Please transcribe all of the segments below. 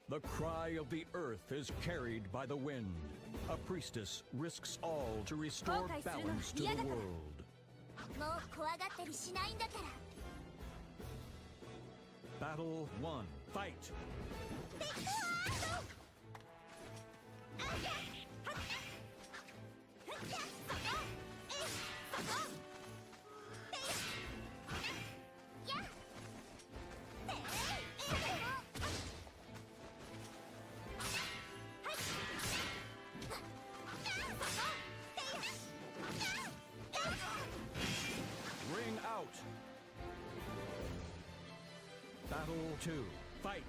The cry of the earth is carried by the wind. A priestess risks all to restore balance to the world. もう怖がったりしないんだから。 Battle 1. Fight! Ring out! Battle 2. Fight!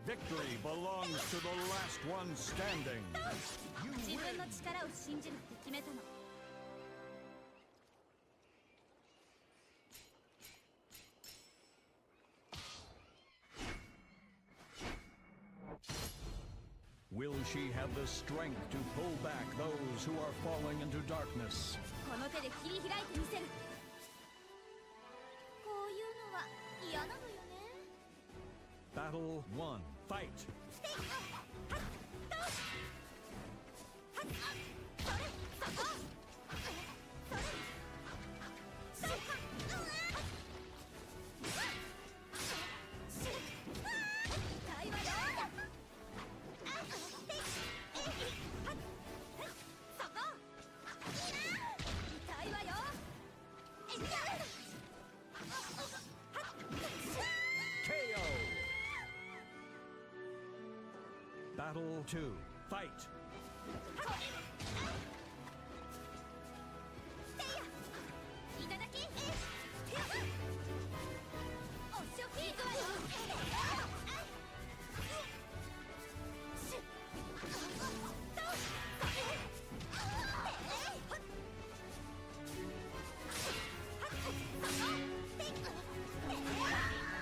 Victory belongs to the last one standing. You 自分の win. 力を信じるって決めたの。 Will she have the strength to pull back those who are falling into darkness? この手で切り開いてみせる。こういうのは嫌なのよね。 Battle 1. Fight! KO! Battle 2. Fight!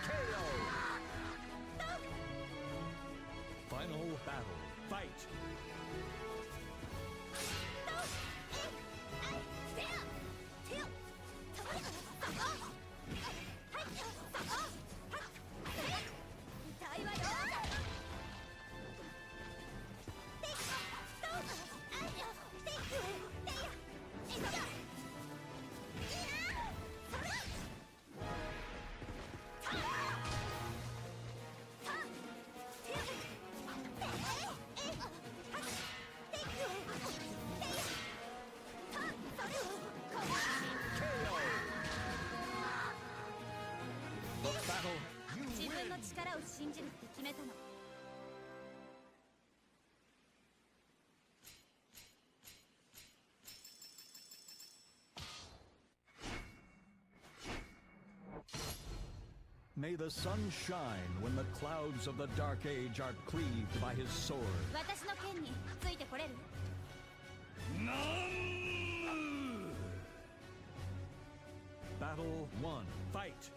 KO! Final battle. Fight! The battle, you 自分の win! 力を信じるって決めたの。 May the sun shine when the clouds of the Dark Age are cleaved by his sword. 私の剣についてこれる？ Battle 1. Fight!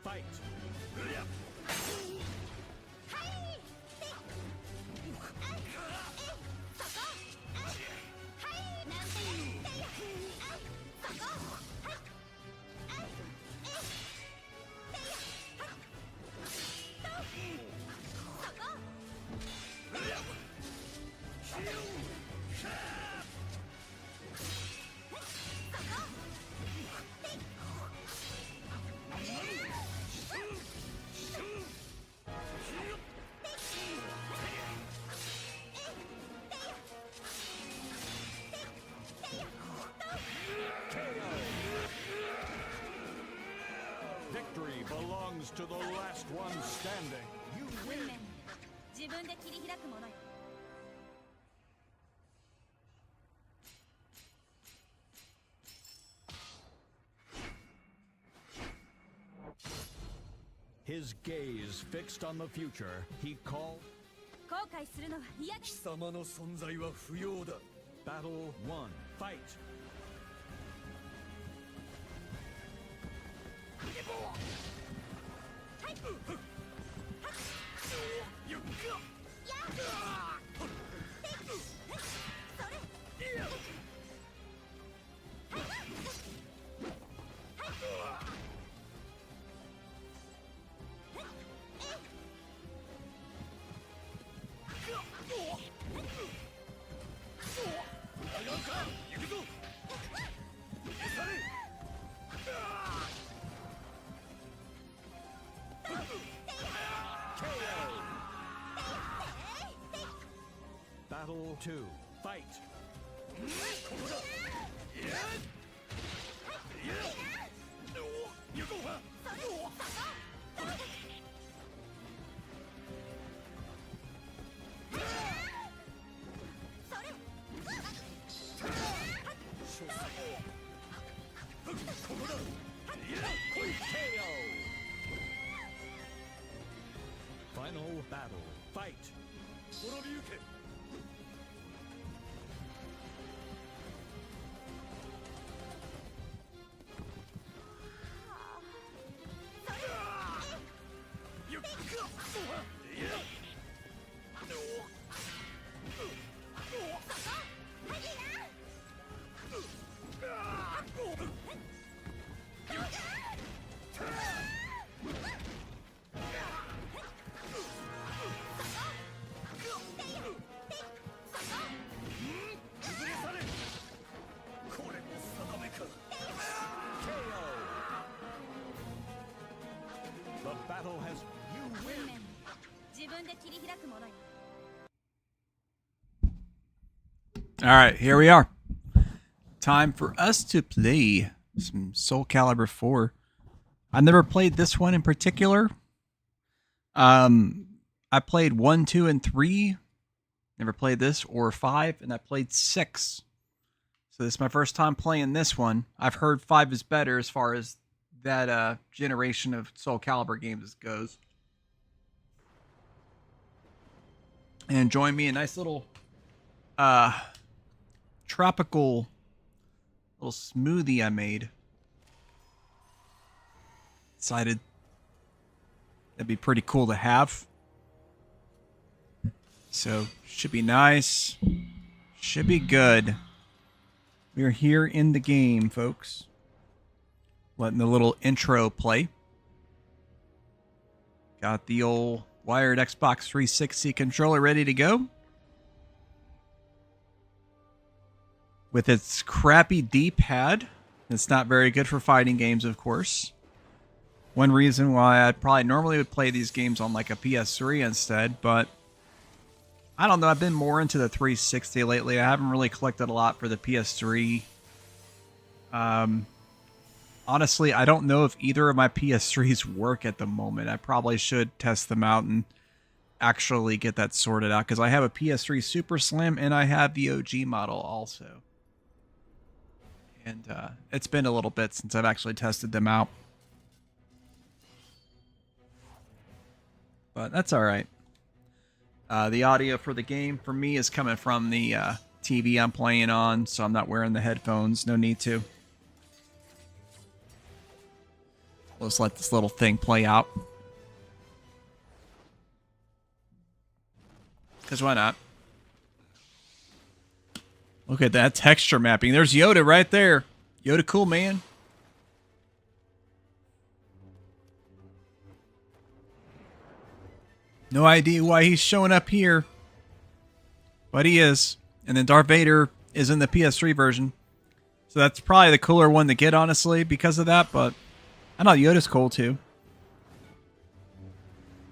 fight. Victory belongs to the last one standing. You 運命自分で切り開くものよ。 His gaze fixed on the future, he called 後悔するのは嫌だ。貴様の存在は不要だ。 Battle 1. Fight. 行くぞ。 Battle 2. Fight. 'Final battle. Fight. 滅びゆけ。 The battle has you 運 win. 命自分で切り開くものよ。 All right, here we are. Time for us to play some Soul Calibur 4. I never played this one in particular. I played 1, 2, and 3. Never played this or 5, and I played 6. So this is my first time playing this one. I've heard 5 is better as far as that generation of Soul Calibur games goes. And join me a nice little tropical little smoothie I made. Decided that'd be pretty cool to have. So should be nice. Should be good. We're here in the game, folks. Letting the little intro play. Got the old wired Xbox 360 controller ready to go. With its crappy D-pad. It's not very good for fighting games, of course. One reason why I probably normally would play these games on like a PS3 instead, but I don't know. I've been more into the 360 lately. I haven't really collected a lot for the PS3. Honestly, I don't know if either of my PS3s work at the moment. I probably should test them out and actually get that sorted out, because I have a PS3 Super Slim and I have the OG model also. And it's been a little bit since I've actually tested them out. But that's all right. The audio for the game for me is coming from the TV I'm playing on, so I'm not wearing the headphones. No need to. Let's let this little thing play out. Because why not? Look at that texture mapping. There's Yoda right there. Yoda cool, man. No idea why he's showing up here. But he is. And then Darth Vader is in the PS3 version. So that's probably the cooler one to get, honestly, because of that. But I know Yoda's cool, too.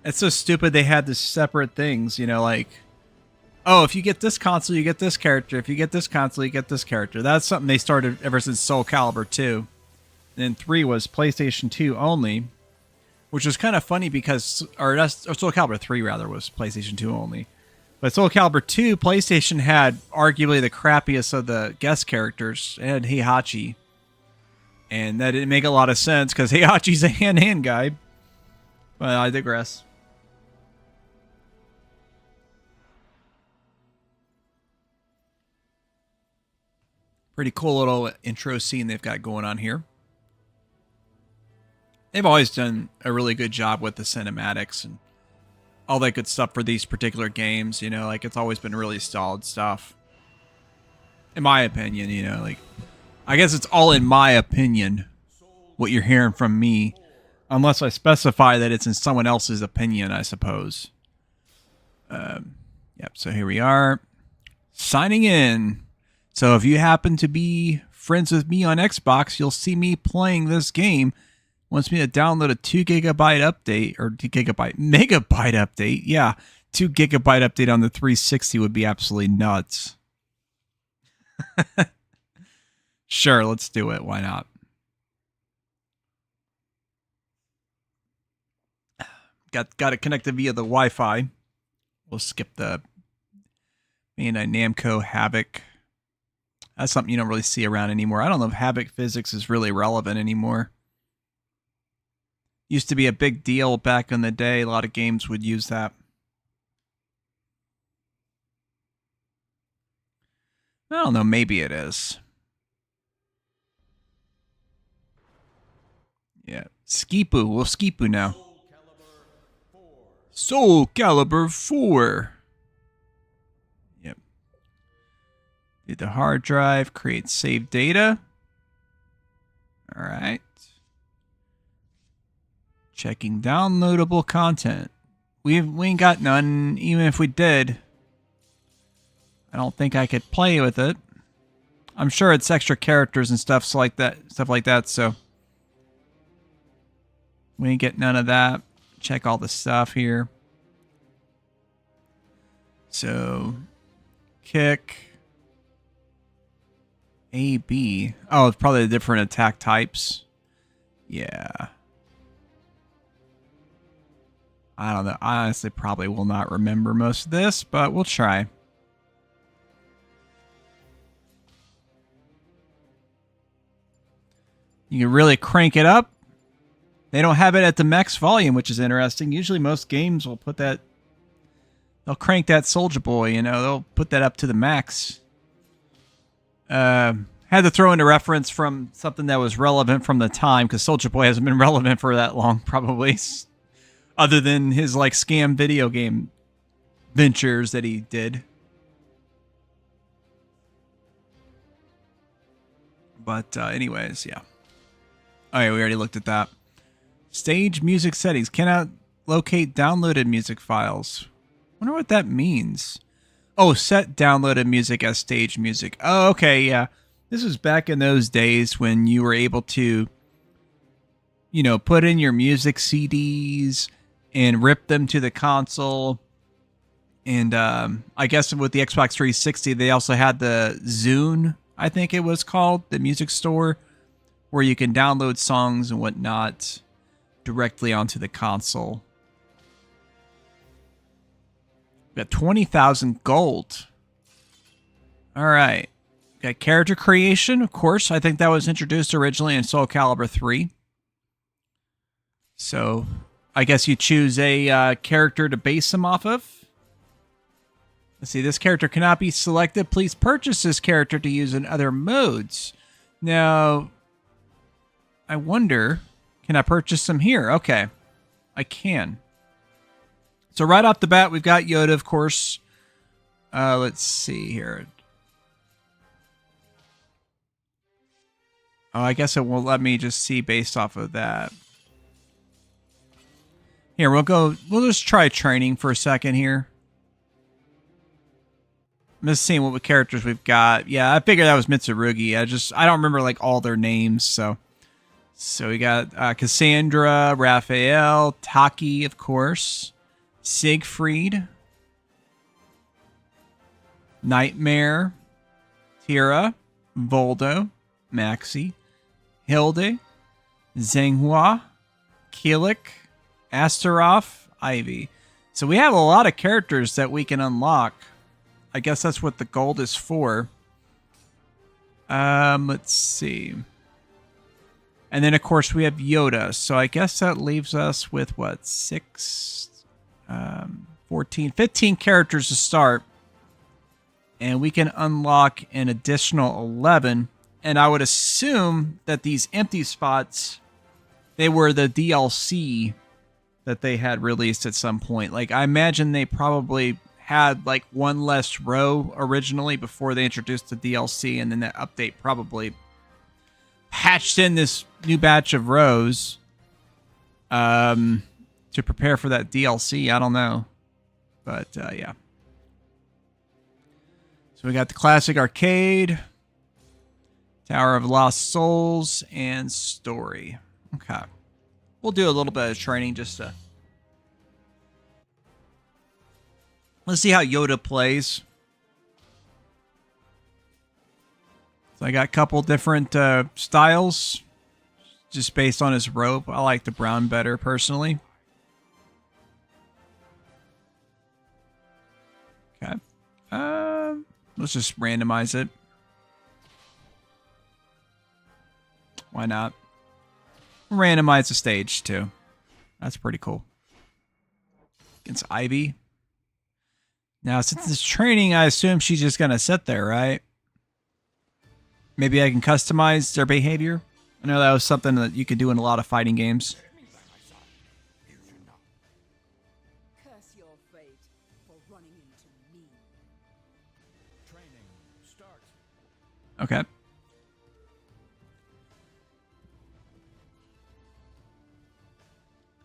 It's so stupid they had this separate things, you know, like... Oh, if you get this console, you get this character. If you get this console, you get this character. That's something they started ever since Soul Calibur 2. And then 3 was PlayStation 2 only. Which was kind of funny because... Or Soul Calibur 3, rather, was PlayStation 2 only. But Soul Calibur 2, PlayStation had arguably the crappiest of the guest characters. It had Heihachi. And that didn't make a lot of sense because Heihachi's a hand-hand guy. But I digress. Pretty cool little intro scene they've got going on here. They've always done a really good job with the cinematics and all that good stuff for these particular games, you know, like it's always been really solid stuff. In my opinion, you know, like I guess it's all in my opinion what you're hearing from me, unless I specify that it's in someone else's opinion, I suppose. Yep, so here we are signing in. So if you happen to be friends with me on Xbox, you'll see me playing this game. Wants me to download a 2 gigabyte update, or 2 gigabyte, megabyte update. Yeah, 2 gigabyte update on the 360 would be absolutely nuts. Sure, let's do it. Why not? Got it connected via the Wi-Fi. We'll skip the Bandai Namco Havoc. That's something you don't really see around anymore. I don't know if Havoc physics is really relevant anymore. Used to be a big deal back in the day. A lot of games would use that. I don't know. Maybe it is. Yeah. Skipu. We'll Skipu now. Soul Calibur 4. Yep. Did the hard drive create save data? All right. Checking downloadable content. We ain't got none. Even if we did, I don't think I could play with it. I'm sure it's extra characters and stuff like that. So we ain't get none of that. Check all the stuff here. So kick A, B. Oh, it's probably the different attack types. Yeah. I don't know. I honestly probably will not remember most of this, but we'll try. You can really crank it up. They don't have it at the max volume, which is interesting. Usually most games will put that... They'll crank that Soulja Boy, you know. They'll put that up to the max. Had to throw in a reference from something that was relevant from the time, because Soulja Boy hasn't been relevant for that long, probably. Other than his, like, scam video game ventures that he did. But, anyways, yeah. Okay, we already looked at that. Stage music settings. Cannot locate downloaded music files. Wonder what that means. Oh, set downloaded music as stage music. Oh, okay, yeah. This was back in those days when you were able to, you know, put in your music CDs and rip them to the console. And I guess with the Xbox 360, they also had the Zune, I think it was called, the music store, where you can download songs and whatnot directly onto the console. Got 20,000 gold. All right. Got character creation, of course. I think that was introduced originally in Soul Calibur 3. So, I guess you choose a character to base them off of. Let's see, this character cannot be selected. Please purchase this character to use in other modes. Now, I wonder, Can I purchase some here? Okay. I can. So right off the bat, we've got Yoda, of course. Let's see here. Oh, I guess it won't let me just see based off of that. Here, we'll just try training for a second here. I'm just seeing what characters we've got. Yeah, I figured that was Mitsurugi. I don't remember like all their names, so we got Cassandra, Raphael, Taki, of course, Siegfried, Nightmare, Tira, Voldo, Maxi, Hilde, Zhenghua, Keelik, Astaroth, Ivy. So we have a lot of characters that we can unlock. I guess that's what the gold is for. Let's see. And then, of course, we have Yoda. So I guess that leaves us with, what, 14, 15 characters to start. And we can unlock an additional 11. And I would assume that these empty spots, they were the DLC that they had released at some point. Like, I imagine they probably had like one less row originally before they introduced the DLC, and then that update probably patched in this new batch of rows to prepare for that DLC. I don't know. But yeah. So we got the classic arcade, Tower of Lost Souls, and story. Okay. We'll do a little bit of training just to... Let's see how Yoda plays. So I got a couple different styles just based on his rope. I like the brown better personally. Okay. Let's just randomize it. Why not? Randomize the stage too. That's pretty cool. Against Ivy. Now, since it's training, I assume she's just going to sit there, right? Maybe I can customize their behavior. I know that was something that you could do in a lot of fighting games. Curse your fate for running into me. Training start. Okay.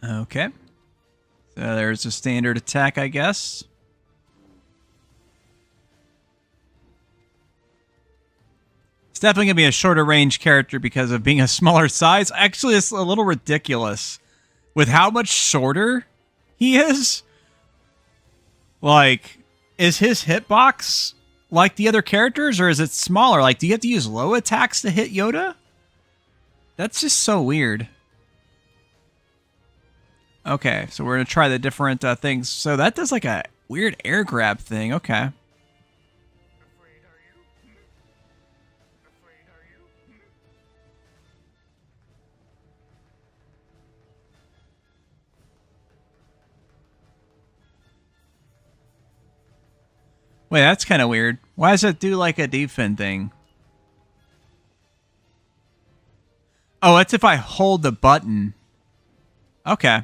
Okay. So there's a standard attack, I guess. Definitely going to be a shorter range character because of being a smaller size. Actually, it's a little ridiculous with how much shorter he is. Like, is his hitbox like the other characters, or is it smaller? Like, do you have to use low attacks to hit Yoda? That's just so weird. Okay, so we're going to try the different things. So that does like a weird air grab thing. Okay. Wait, that's kind of weird. Why does it do like a defend thing? Oh, that's if I hold the button. Okay.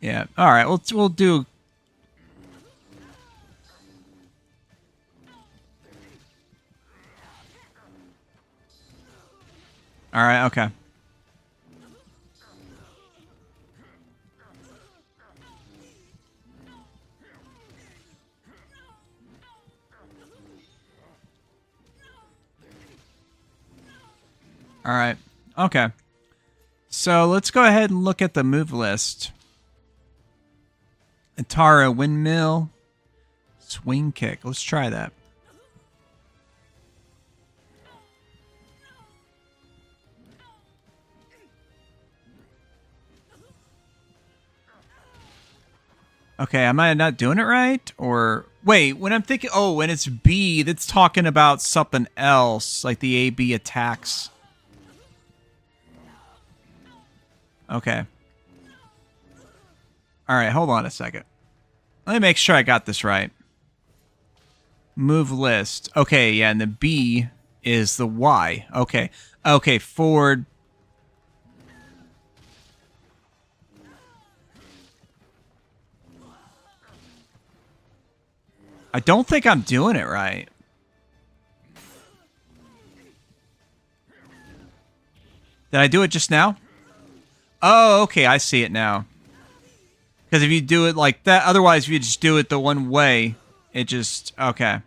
Yeah. All right. We'll do. All right. Okay. All right. Okay. So let's go ahead and look at the move list. Atara windmill, swing kick. Let's try that. Okay, am I not doing it right? Or wait, when I'm thinking, oh, when it's B, that's talking about something else, like the A-B attacks. Okay. All right, hold on a second. Let me make sure I got this right. Move list. Okay, yeah, and the B is the Y. Okay. Okay, forward. I don't think I'm doing it right. Did I do it just now? Oh, okay, I see it now. Because if you do it like that, otherwise if you just do it the one way, it just, okay.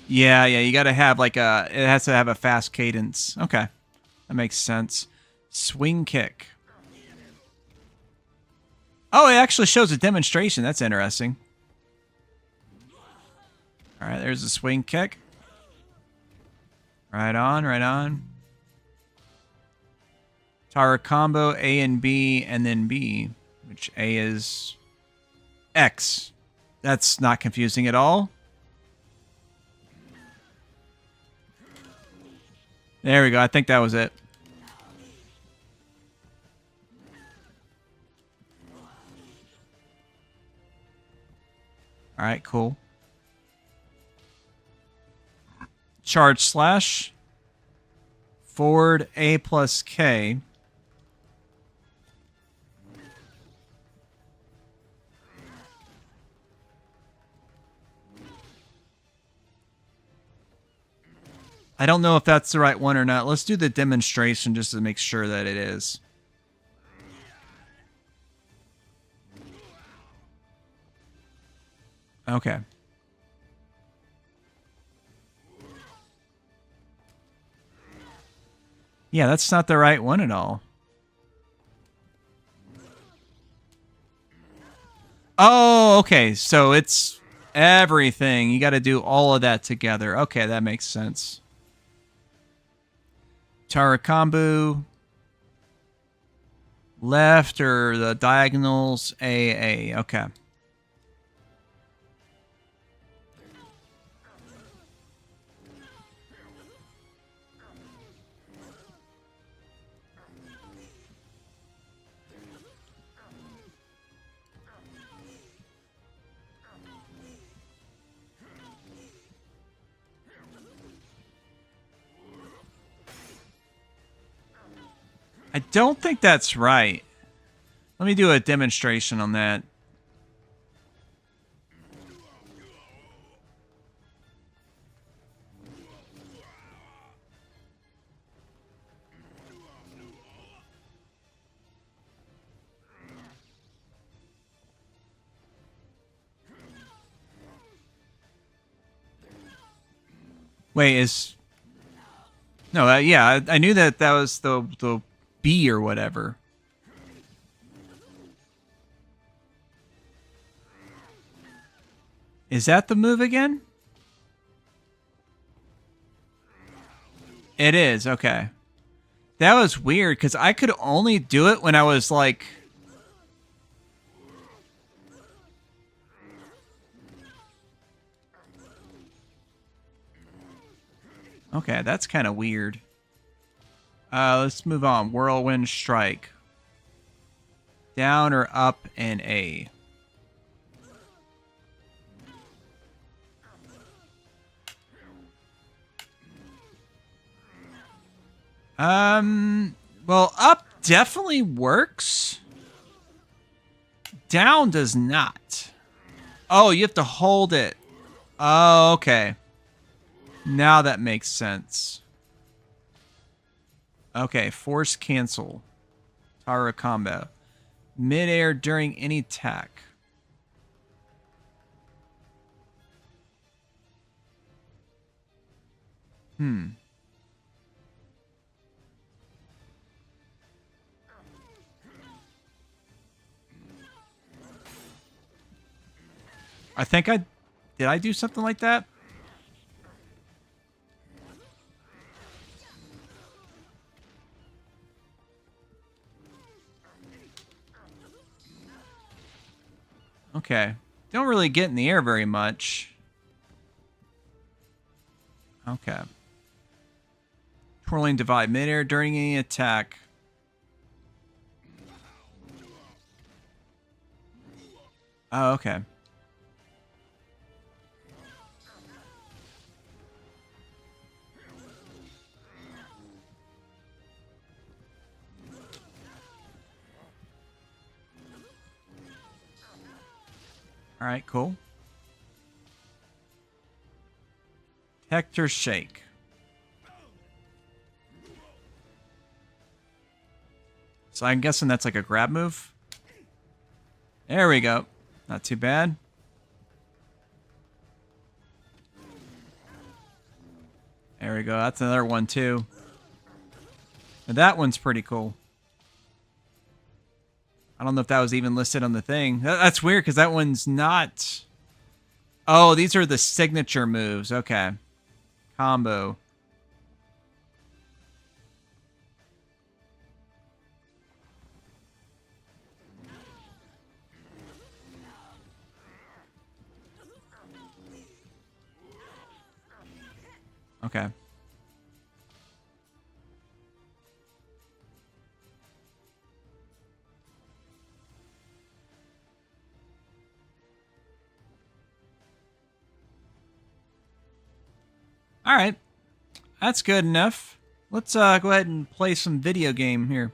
Yeah, you gotta have like a, it has to have a fast cadence. Okay, that makes sense. Swing kick. Oh, it actually shows a demonstration. That's interesting. All right, there's a swing kick. Right on, right on. Tower combo, A and B, and then B, which A is X. That's not confusing at all. There we go. I think that was it. All right, cool. Charge slash. Forward A plus K. I don't know if that's the right one or not. Let's do the demonstration just to make sure that it is. Okay. Yeah, that's not the right one at all. Oh, okay. So it's everything. You got to do all of that together. Okay, that makes sense. Tarakambu. Left or the diagonals. A. Okay. I don't think that's right. Let me do a demonstration on that. Wait, is... No, yeah, I knew that was the B or whatever. Is that the move again? It is, okay. That was weird, because I could only do it when I was like... Okay, that's kind of weird. Let's move on. Whirlwind Strike. Down or up and A. Well, up definitely works. Down does not. Oh, you have to hold it. Oh, okay. Now that makes sense. Okay, force cancel. Tara combo. Mid-air during any attack. I think did I do something like that? Okay. Don't really get in the air very much. Okay. Twirling divide. Mid-air during any attack. Oh, okay. All right, cool. Hector Shake. So I'm guessing that's like a grab move. There we go. Not too bad. There we go. That's another one too. And that one's pretty cool. I don't know if that was even listed on the thing. That's weird because that one's not... Oh, these are the signature moves. Okay. Combo. Okay. All right. That's good enough. Let's go ahead and play some video game here.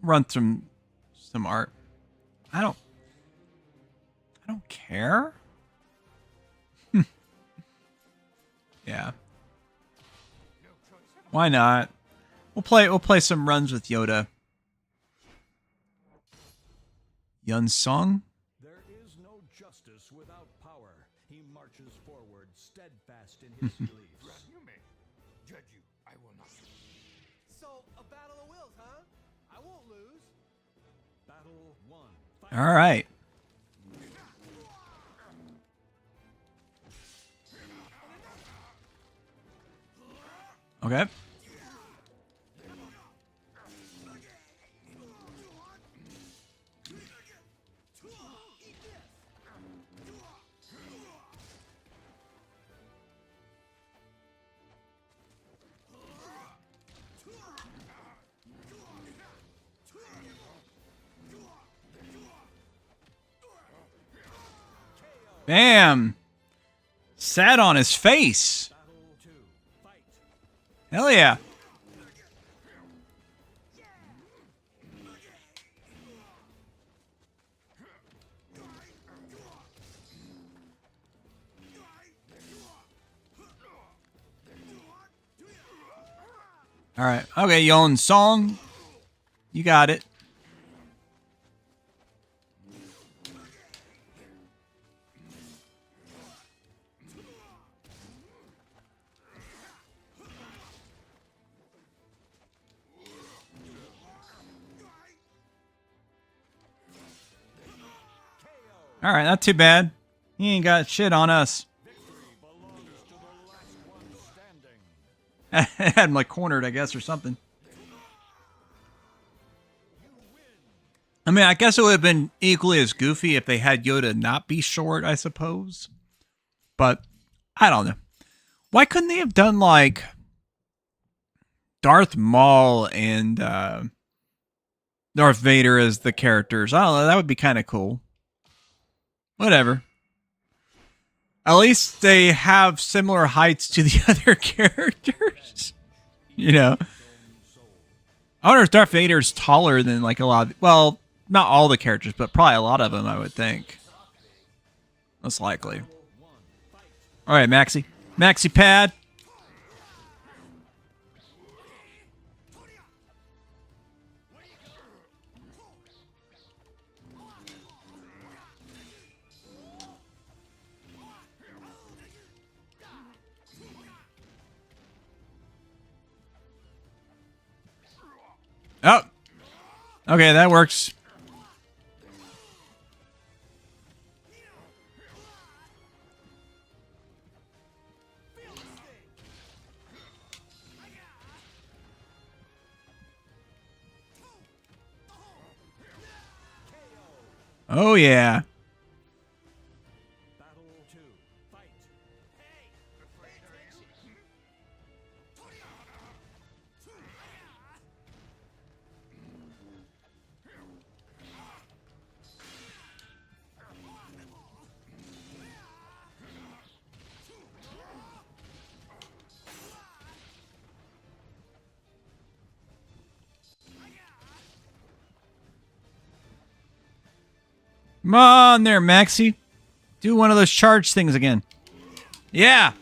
Run through some art. I don't care. Yeah. Why not? We'll play some runs with Yoda. Yun Song? There is no justice without power. He marches forward, steadfast in his beliefs. You may judge you. I will not. So, a battle of wills, huh? I won't lose. Battle 1. Fight. All right. Okay. Bam! Sat on his face. Battle 2. Fight. Hell yeah. All right. Okay, Yon Song. You got it. All right, not too bad. He ain't got shit on us. Victory belongs to the last one standing. Had him like cornered, I guess, or something. I mean, I guess it would have been equally as goofy if they had Yoda not be short, I suppose. But I don't know. Why couldn't they have done like Darth Maul and Darth Vader as the characters? I don't know. That would be kind of cool. Whatever. At least they have similar heights to the other characters. You know. I wonder if Darth Vader's taller than like a lot of, well, not all the characters, but probably a lot of them, I would think. Most likely. All right, Maxi. Maxi pad. Oh. Okay, that works. Oh yeah. Battle 2. Fight. Come on there, Maxie. Do one of those charge things again. Yeah.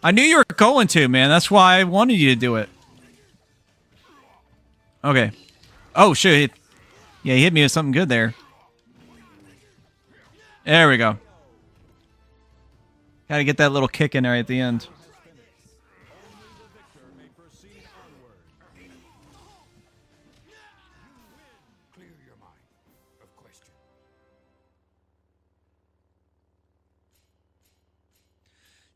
I knew you were going to, man. That's why I wanted you to do it. Okay. Oh, shit. Yeah, he hit me with something good there. There we go. Gotta get that little kick in there at the end. Clear your mind of question.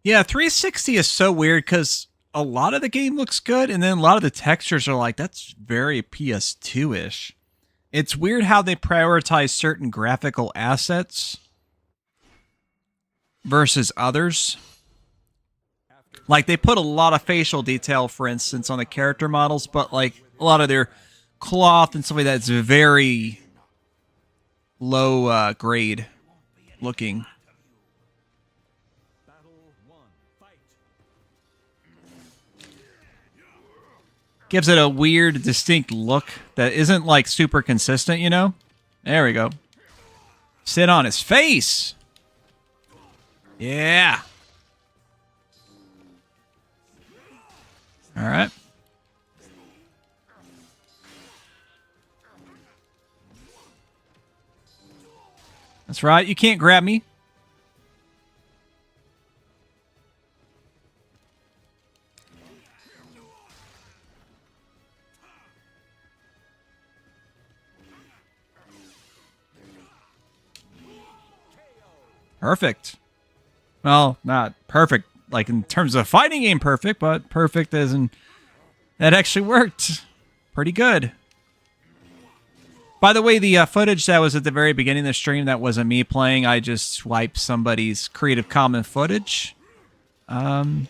Yeah, 360 is so weird because a lot of the game looks good, and then a lot of the textures are like, that's very PS2-ish. It's weird how they prioritize certain graphical assets versus others. Like, they put a lot of facial detail, for instance, on the character models, but, like, a lot of their cloth and stuff like that's very low grade looking. Gives it a weird, distinct look that isn't, like, super consistent, you know? There we go. Sit on his face! Yeah! Alright. That's right, you can't grab me. Perfect. Well, not perfect, like in terms of a fighting game perfect, but perfect as in that actually worked pretty good. By the way, the footage that was at the very beginning of the stream, that wasn't me playing. I just swiped somebody's Creative Commons footage. I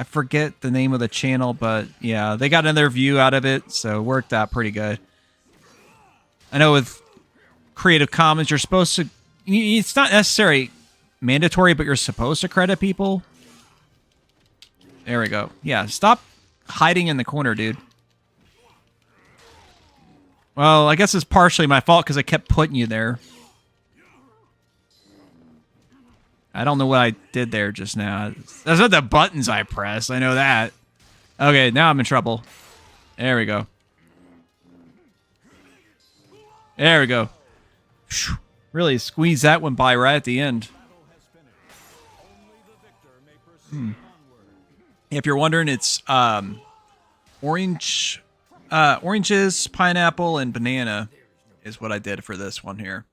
forget the name of the channel, but yeah, they got another view out of it, so it worked out pretty good. I know with Creative Commons, you're supposed to... It's not necessarily mandatory, but you're supposed to credit people. There we go. Yeah, stop hiding in the corner, dude. Well, I guess it's partially my fault because I kept putting you there. I don't know what I did there just now. Those are the buttons I pressed. I know that. Okay, now I'm in trouble. There we go. There we go. Really squeeze that one by right at the end. If you're wondering, it's oranges, pineapple, and banana is what I did for this one here.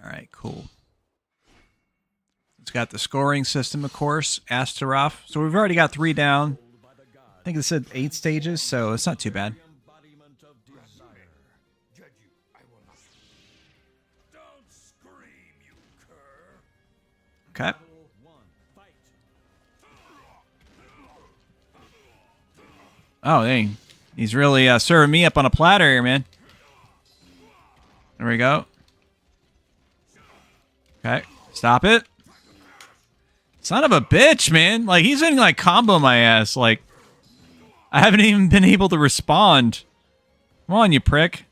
All right, cool. It's got the scoring system, of course, Astaroth. So we've already got 3 down. I think it said 8 stages, so it's not too bad. Okay. Oh, dang. He's really serving me up on a platter here, man. There we go. Okay. Stop it. Son of a bitch, man. Like, he's been, like, combo my ass. Like, I haven't even been able to respond. Come on, you prick.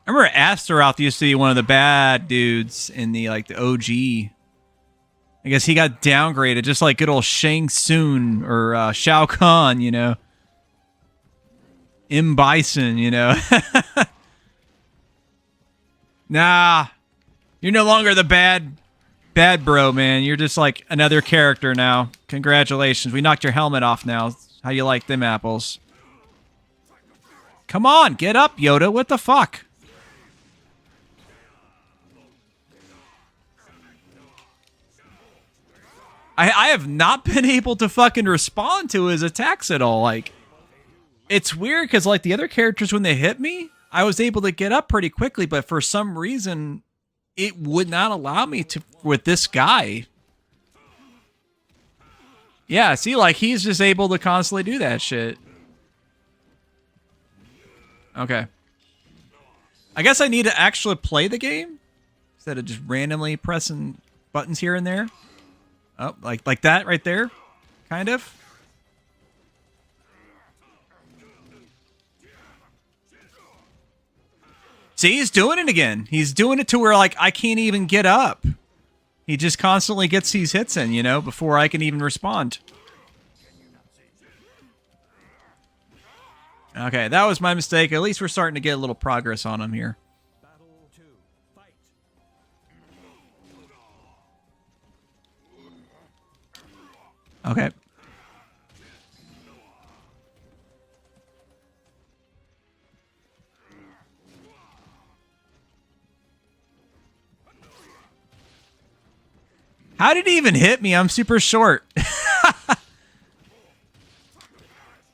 I remember Astaroth used to be one of the bad dudes in the, like, the OG. I guess he got downgraded, just like good old Shang Tsung or Shao Kahn, you know. M. Bison, you know. Nah. You're no longer the bad bro, man. You're just like another character now. Congratulations. We knocked your helmet off now. How you like them apples? Come on, get up, Yoda. What the fuck? I have not been able to fucking respond to his attacks at all. Like, it's weird because, like, the other characters, when they hit me, I was able to get up pretty quickly, but for some reason, it would not allow me to with this guy. Yeah, see, like, he's just able to constantly do that shit. Okay. I guess I need to actually play the game instead of just randomly pressing buttons here and there. Oh, like that right there, kind of. See, he's doing it again. He's doing it to where, like, I can't even get up. He just constantly gets these hits in, you know, before I can even respond. Okay, that was my mistake. At least we're starting to get a little progress on him here. Battle 2. Fight. Okay. How did he even hit me? I'm super short.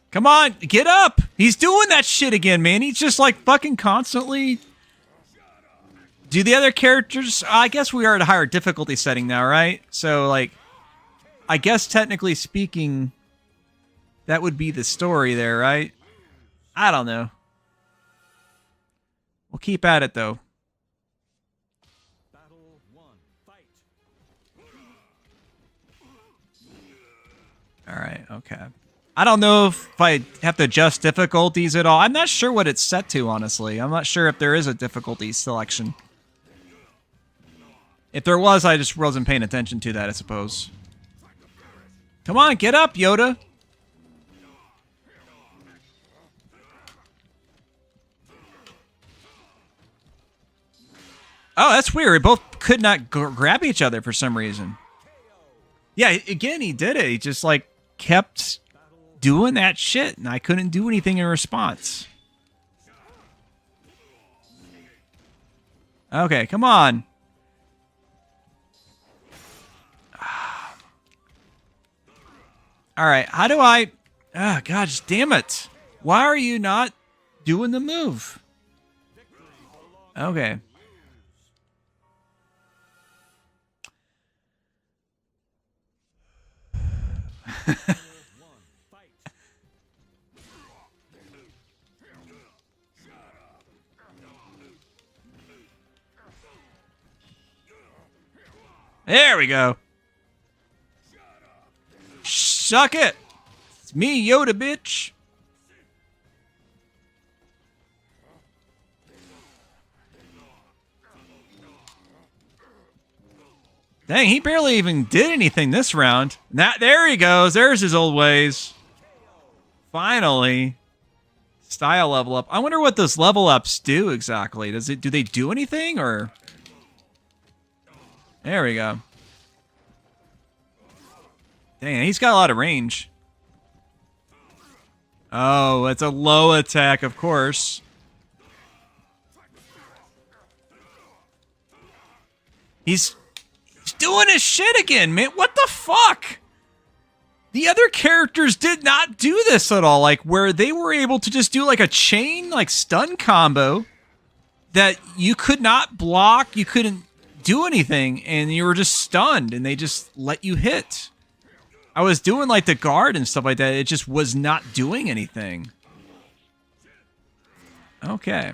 Come on, get up. He's doing that shit again, man. He's just like fucking constantly. Do the other characters... I guess we are at a higher difficulty setting now, right? So, like, I guess technically speaking, that would be the story there, right? I don't know. We'll keep at it, though. Battle 1. Fight. Alright, okay. I don't know if I have to adjust difficulties at all. I'm not sure what it's set to, honestly. I'm not sure if there is a difficulty selection. If there was, I just wasn't paying attention to that, I suppose. Come on, get up, Yoda! Oh, that's weird. We both could not grab each other for some reason. Yeah, again, he did it. He just, like, kept doing that shit, and I couldn't do anything in response. Okay, come on. Alright, how do I... Ah, gosh, damn it. Why are you not doing the move? Okay. There we go. Suck it. It's me, Yoda, bitch. Dang, he barely even did anything this round. There he goes. There's his old ways. Finally. Style level up. I wonder what those level ups do exactly. Do they do anything or... There we go. Dang, he's got a lot of range. Oh, it's a low attack, of course. He's doing his shit again, man. What the fuck? The other characters did not do this at all. Like, where they were able to just do, like, a chain, like, stun combo that you could not block, you couldn't do anything, and you were just stunned, and they just let you hit. I was doing, like, the guard and stuff like that. It just was not doing anything. Okay.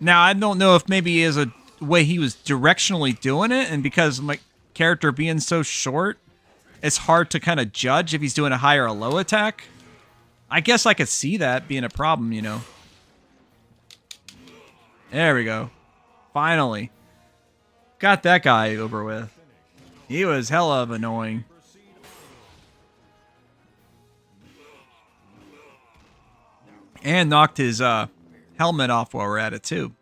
Now, I don't know if maybe is a way he was directionally doing it, and because my character being so short, it's hard to kind of judge if he's doing a high or a low attack. I guess I could see that being a problem, you know. There we go. Finally. Got that guy over with. He was hella of annoying. And knocked his helmet off while we're at it, too.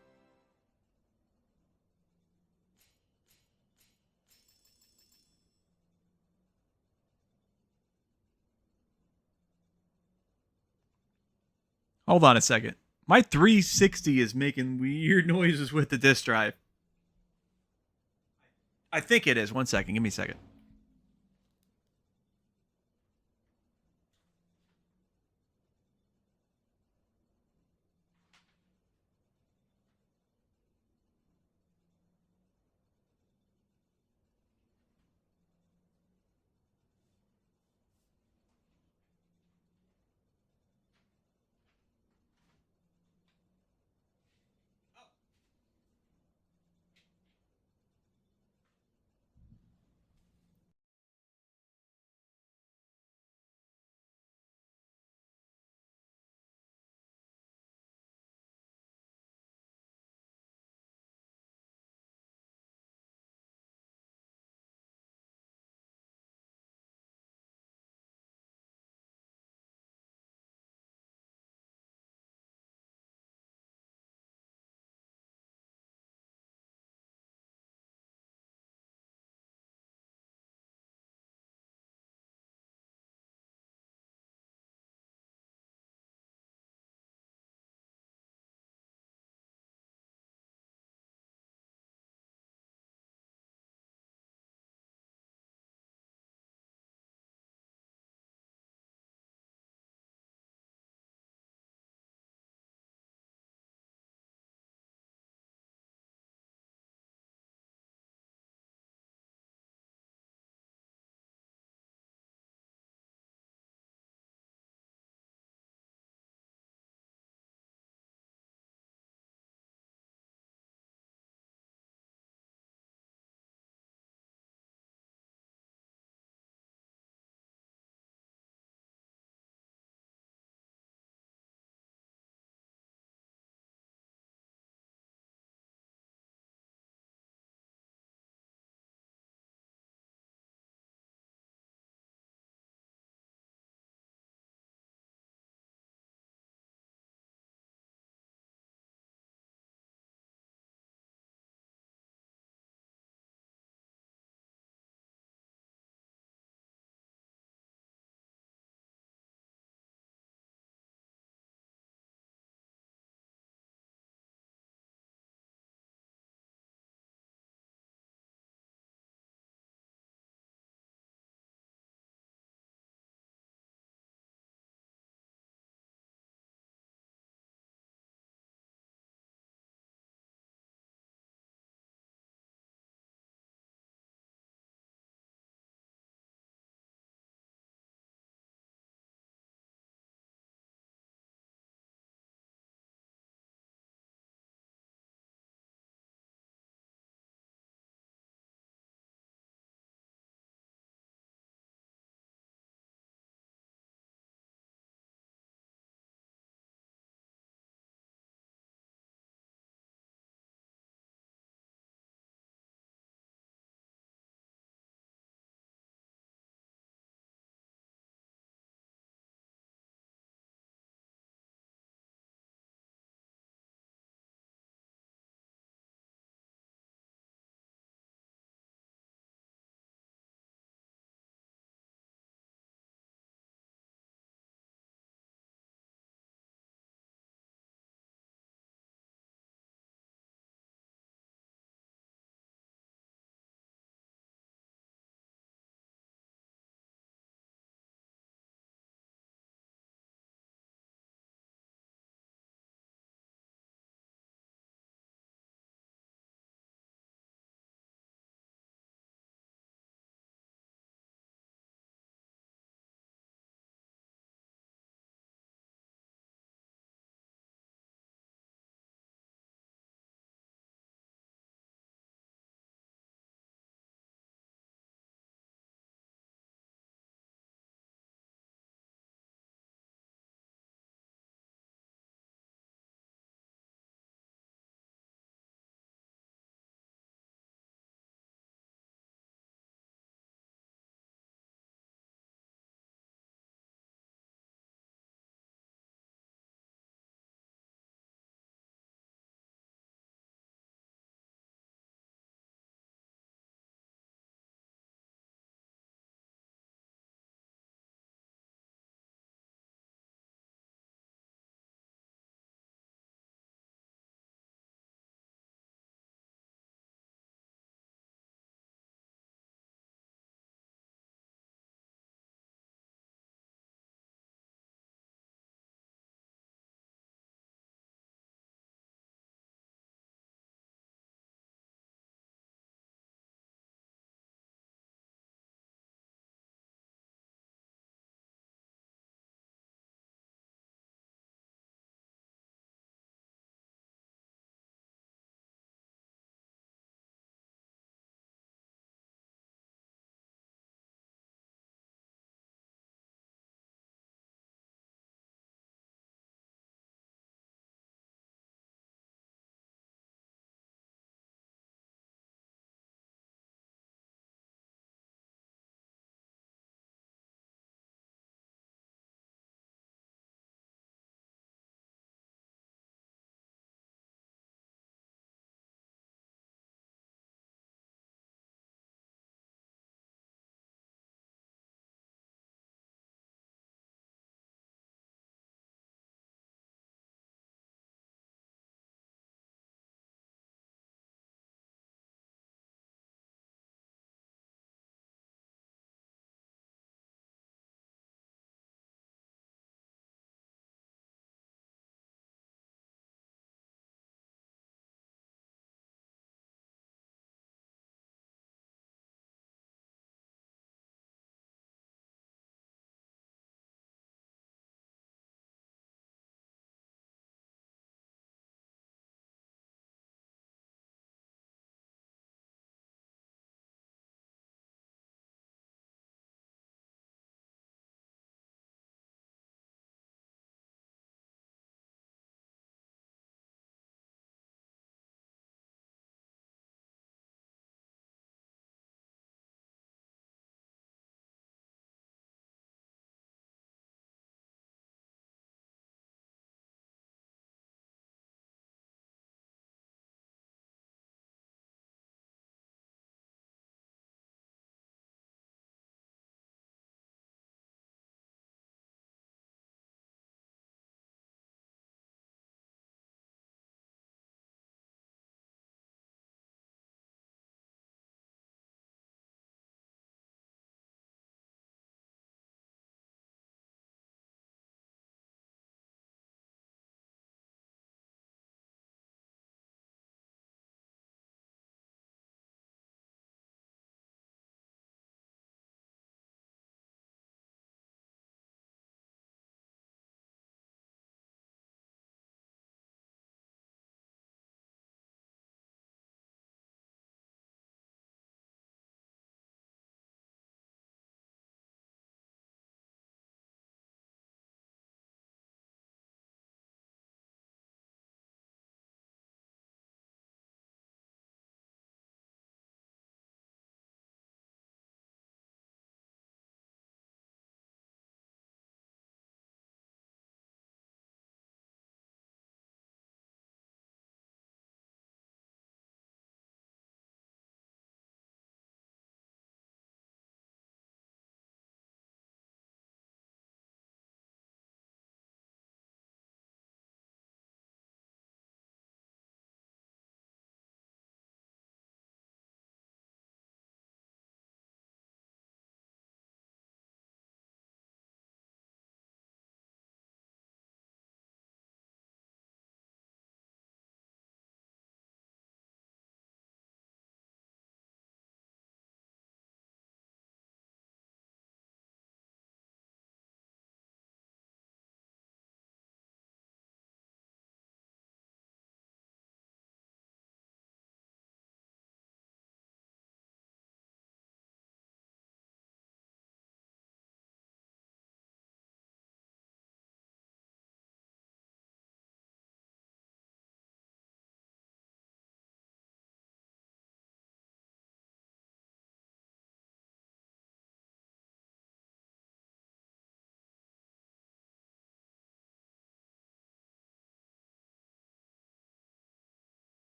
Hold on a second. My 360 is making weird noises with the disk drive. I think it is. One second. Give me a second.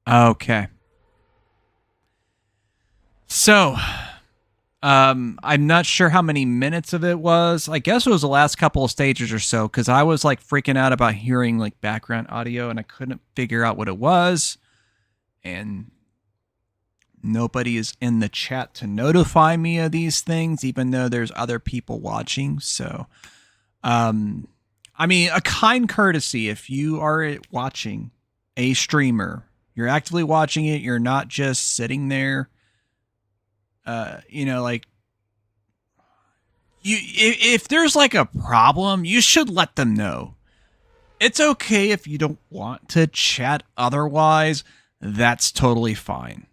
Okay. So, I'm not sure how many minutes of it was. I guess it was the last couple of stages or so, because I was like freaking out about hearing like background audio and I couldn't figure out what it was. And nobody is in the chat to notify me of these things, even though there's other people watching. So, I mean, a kind courtesy if you are watching a streamer, you're actively watching it, you're not just sitting there. Like if there's like a problem, you should let them know. It's okay if you don't want to chat otherwise. That's totally fine.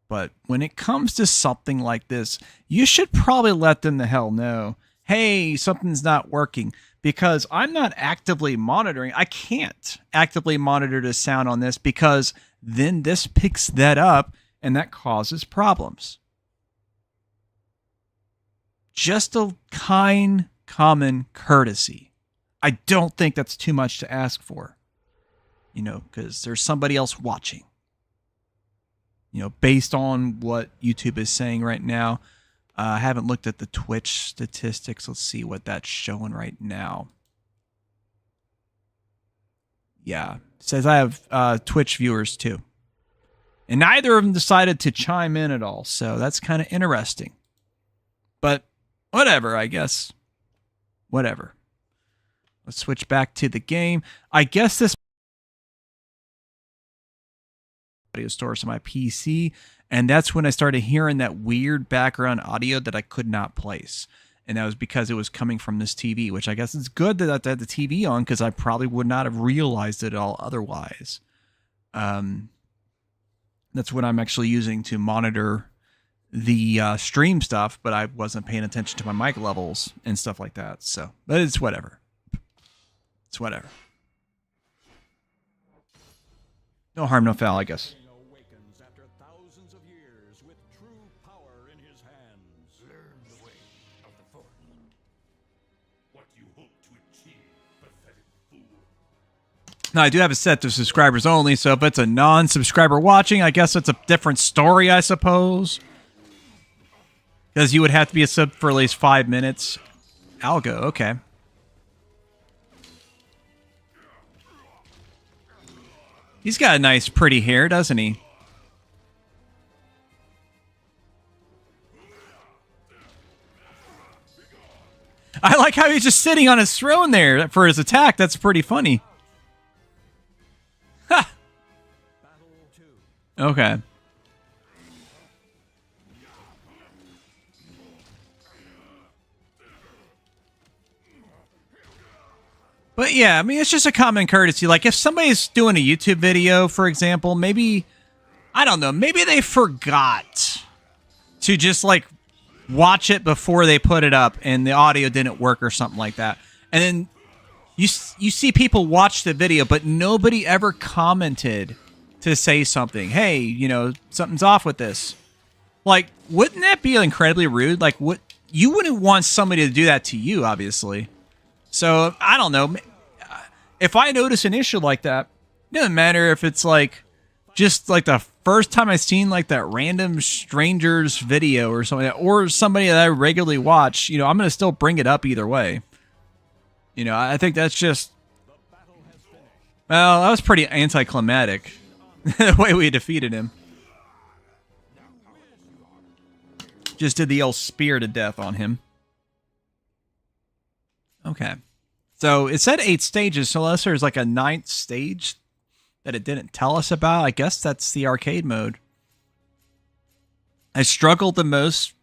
But when it comes to something like this, you should probably let them the hell know. Hey, something's not working, because I'm not actively monitoring. I can't actively monitor the sound on this because then this picks that up and that causes problems. Just a kind, common courtesy. I don't think that's too much to ask for. Because there's somebody else watching. Based on what YouTube is saying right now. I haven't looked at the Twitch statistics. Let's see what that's showing right now. Yeah. It says I have Twitch viewers too. And neither of them decided to chime in at all. So that's kind of interesting. But whatever, I guess. Whatever. Let's switch back to the game. I guess this audio source on my PC, and that's when I started hearing that weird background audio that I could not place. And that was because it was coming from this TV, which I guess is good that I had the TV on, because I probably would not have realized it all otherwise. That's what I'm actually using to monitor the stream stuff, but I wasn't paying attention to my mic levels and stuff like that. So, but it's whatever. It's whatever. No harm, no foul, I guess. Awakens after thousands of years with true power in his hands. Learn the way of the Force. What you hope to achieve, pathetic fool. Now, I do have it set to subscribers only, so if it's a non-subscriber watching, I guess it's a different story, I suppose. Because you would have to be a sub for at least 5 minutes. Algo, okay. He's got a nice, pretty hair, doesn't he? I like how he's just sitting on his throne there for his attack. That's pretty funny. Ha! Okay. But yeah, I mean, it's just a common courtesy. Like, if somebody's doing a YouTube video, for example, maybe, I don't know, maybe they forgot to just, like, watch it before they put it up and the audio didn't work or something like that. And then you see people watch the video, but nobody ever commented to say something. Hey, something's off with this. Like, wouldn't that be incredibly rude? Like, you wouldn't want somebody to do that to you, obviously. So, I don't know. If I notice an issue like that, it doesn't matter if it's like just like the first time I seen like that random stranger's video or something, or somebody that I regularly watch, I'm going to still bring it up either way. I think that's just, well, that was pretty anticlimactic, the way we defeated him. Just did the old spear to death on him. Okay. So it said 8 stages, so unless there's like a 9th stage that it didn't tell us about, I guess that's the arcade mode. I struggled the most,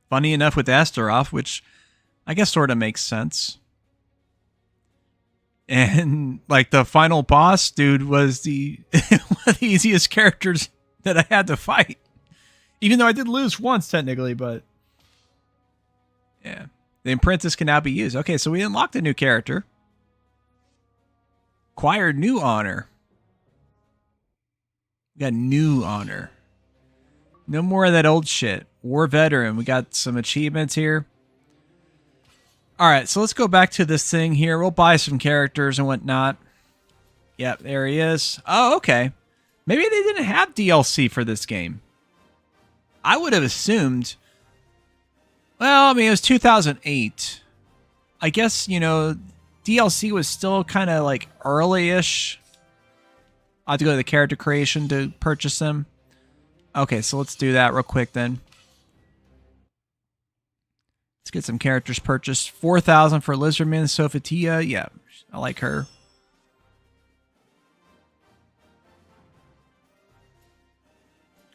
funny enough, with Astaroth, which I guess sort of makes sense. And like the final boss dude was one of the easiest characters that I had to fight. Even though I did lose once technically, but yeah. The apprentice can now be used. Okay, so we unlocked a new character. Acquired new honor. We got new honor. No more of that old shit. War veteran. We got some achievements here. Alright, so let's go back to this thing here. We'll buy some characters and whatnot. Yep, there he is. Oh, okay. Maybe they didn't have DLC for this game. I would have assumed... Well, I mean, it was 2008. I guess, you know, DLC was still kind of like early-ish. I have to go to the character creation to purchase them. Okay, so let's do that real quick then. Let's get some characters purchased. 4,000 for Lizardman, Sophitia. Yeah, I like her.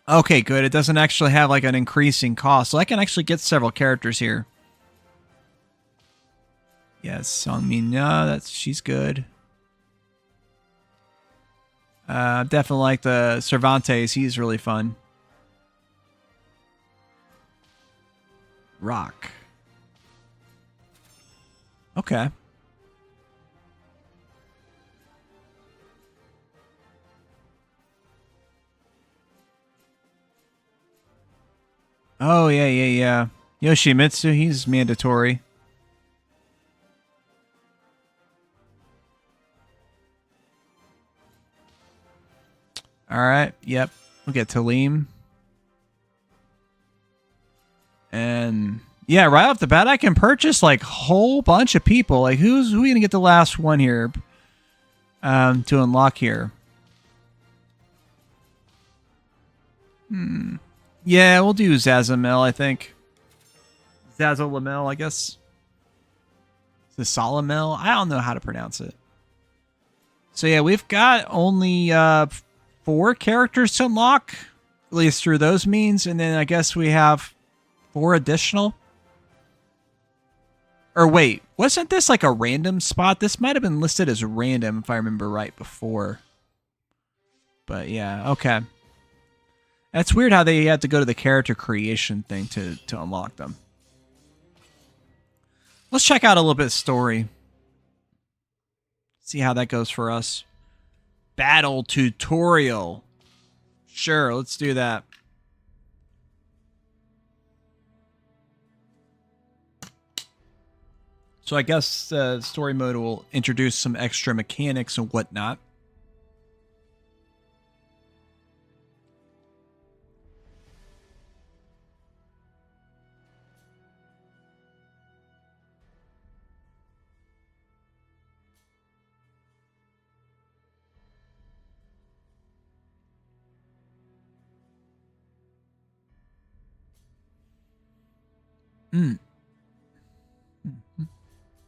Okay, good. It doesn't actually have like an increasing cost, so I can actually get several characters here. Yes, Songmin, she's good. Definitely like the Cervantes. He's really fun. Rock. Okay. Oh, yeah. Yoshimitsu, he's mandatory. Alright, yep. We'll get Talim. And yeah, right off the bat, I can purchase like a whole bunch of people. Like, who gonna get the last one here to unlock here? Yeah, we'll do Zazamel, I think. Zazalamel, I guess. The Solomel? I don't know how to pronounce it. So yeah, we've got only 4 characters to unlock, at least through those means, and then I guess we have 4 additional. Or wait, wasn't this like a random spot? This might have been listed as random if I remember right before. But yeah, okay. That's weird how they had to go to the character creation thing to unlock them. Let's check out a little bit of story. See how that goes for us. Battle tutorial. Sure, let's do that. So I guess story mode will introduce some extra mechanics and whatnot.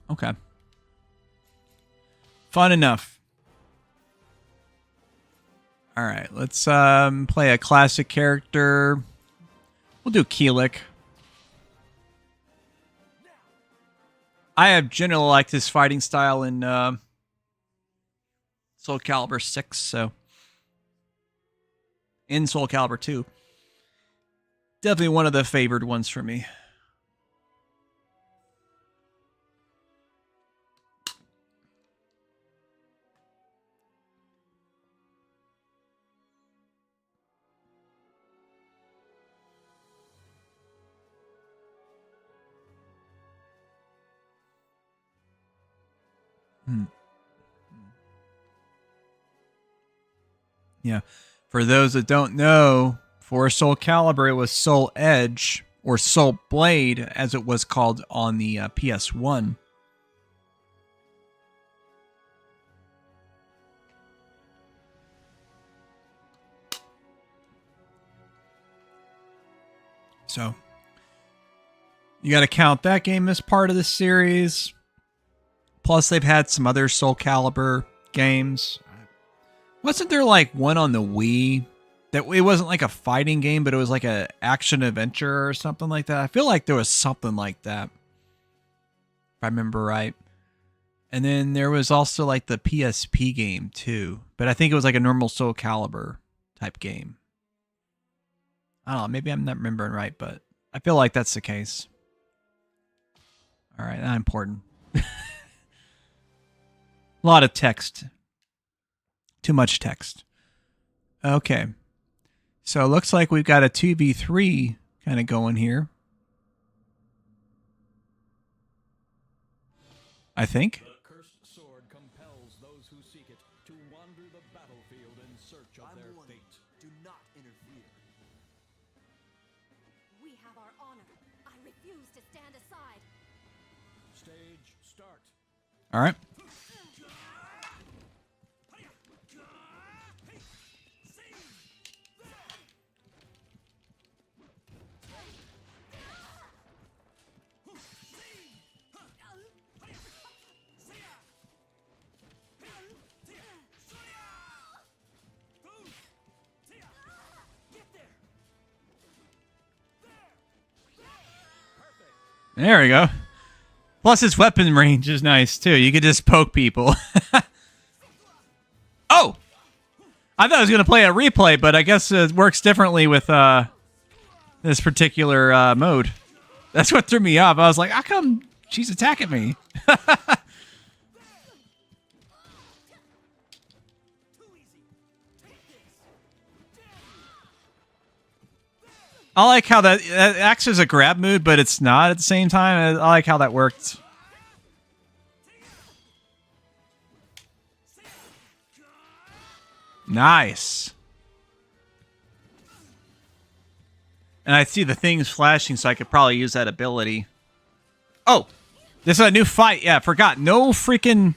Okay. Fun enough. All right, let's play a classic character. We'll do Keelik. I have generally liked his fighting style in Soul Calibur 6, so in Soul Calibur 2. Definitely one of the favored ones for me. Yeah. For those that don't know, for Soul Calibur, it was Soul Edge, or Soul Blade, as it was called on the PS1. So, you got to count that game as part of the series. Plus, they've had some other Soul Calibur games. Wasn't there like one on the Wii that it wasn't like a fighting game, but it was like a action adventure or something like that? I feel like there was something like that, if I remember right. And then there was also like the PSP game too, but I think it was like a normal Soul Calibur type game. I don't know, maybe I'm not remembering right, but I feel like that's the case. All right, not important. A lot of text. Too much text. Okay. So it looks like we've got a 2v3 kind of going here. I think. The cursed sword compels those who seek it to wander the battlefield in search of their fate. Do not interfere. We have our honor. I refuse to stand aside. Stage start. All right. There we go. Plus, his weapon range is nice, too. You could just poke people. Oh! I thought I was going to play a replay, but I guess it works differently with this particular mode. That's what threw me off. I was like, how come she's attacking me? I like how that acts as a grab move, but it's not at the same time. I like how that worked. Nice. And I see the things flashing, so I could probably use that ability. Oh! This is a new fight. Yeah, I forgot. No freaking...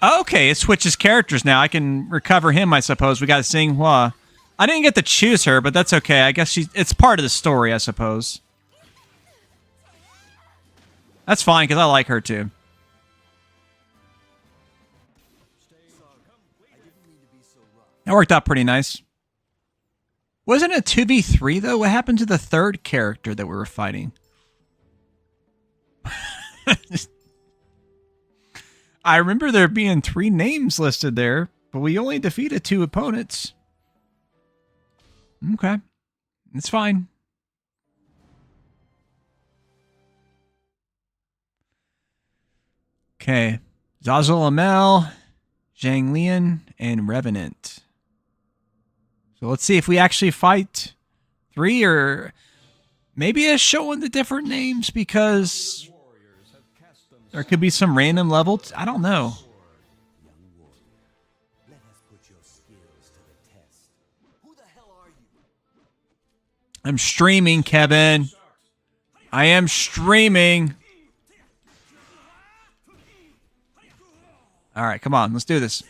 Okay, it switches characters now. I can recover him, I suppose. We got Xinghua. I didn't get to choose her, but that's okay. I guess it's part of the story, I suppose. That's fine, because I like her, too. That worked out pretty nice. Wasn't it 2v3, though? What happened to the third character that we were fighting? I remember there being 3 names listed there, but we only defeated 2 opponents. Okay. It's fine. Okay. Zazulamel, Zhang Lian, and Revenant. So let's see if we actually fight 3, or maybe it's showing the different names because there could be some random level. I don't know. Let us put your skills to the test. Who the hell are you? I'm streaming, Kevin. I am streaming. All right, come on. Let's do this.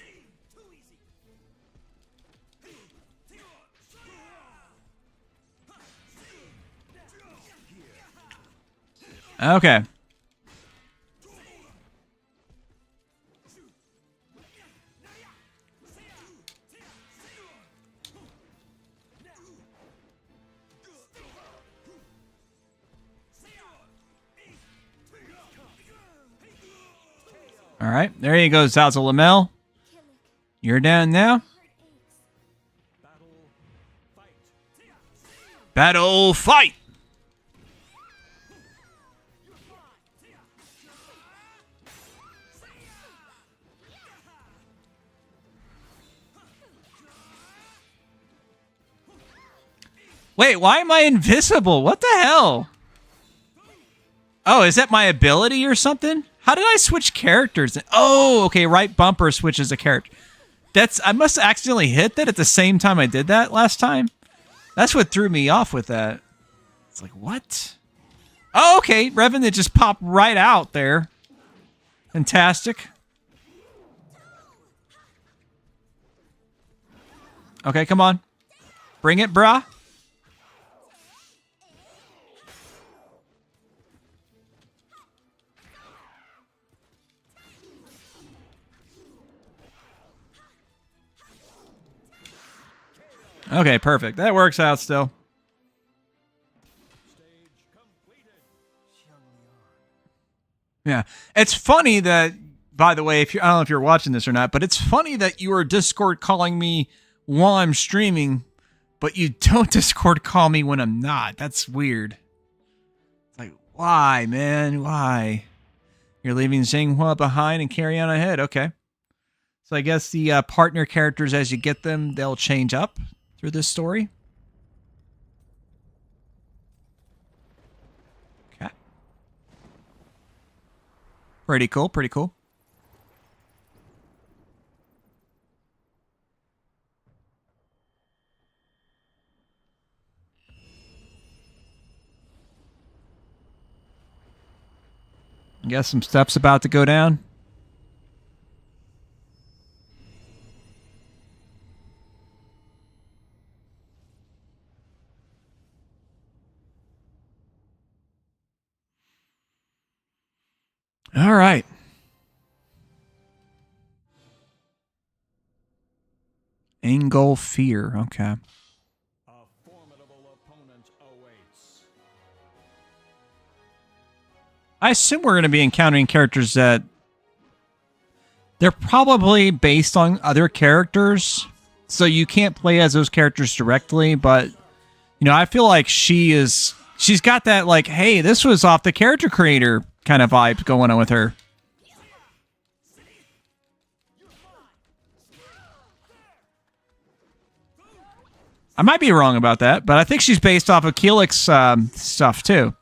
Okay. All right, there you go, Zazulamel. You're down now. Battle fight! Wait, why am I invisible? What the hell? Oh, is that my ability or something? How did I switch characters? Oh, okay, right bumper switches a character. I must have accidentally hit that at the same time I did that last time. That's what threw me off with that. It's like, what? Oh, okay, Revenant just popped right out there. Fantastic. Okay, come on. Bring it, brah. Okay, perfect. That works out still. Yeah. It's funny that, by the way, I don't know if you're watching this or not, but it's funny that you are Discord calling me while I'm streaming, but you don't Discord call me when I'm not. That's weird. It's like, why, man? Why? You're leaving Xinghua behind and carry on ahead. Okay. So I guess the partner characters, as you get them, they'll change up through this story. Okay. Pretty cool, pretty cool. I guess some stuff's about to go down. All right. Angle Fear. Okay. A formidable opponent awaits. I assume we're going to be encountering characters that they're probably based on other characters, so you can't play as those characters directly, but you know, I feel like she's got that like, hey, this was off the character creator kind of vibe going on with her. I might be wrong about that, but I think she's based off of Keelik's stuff too.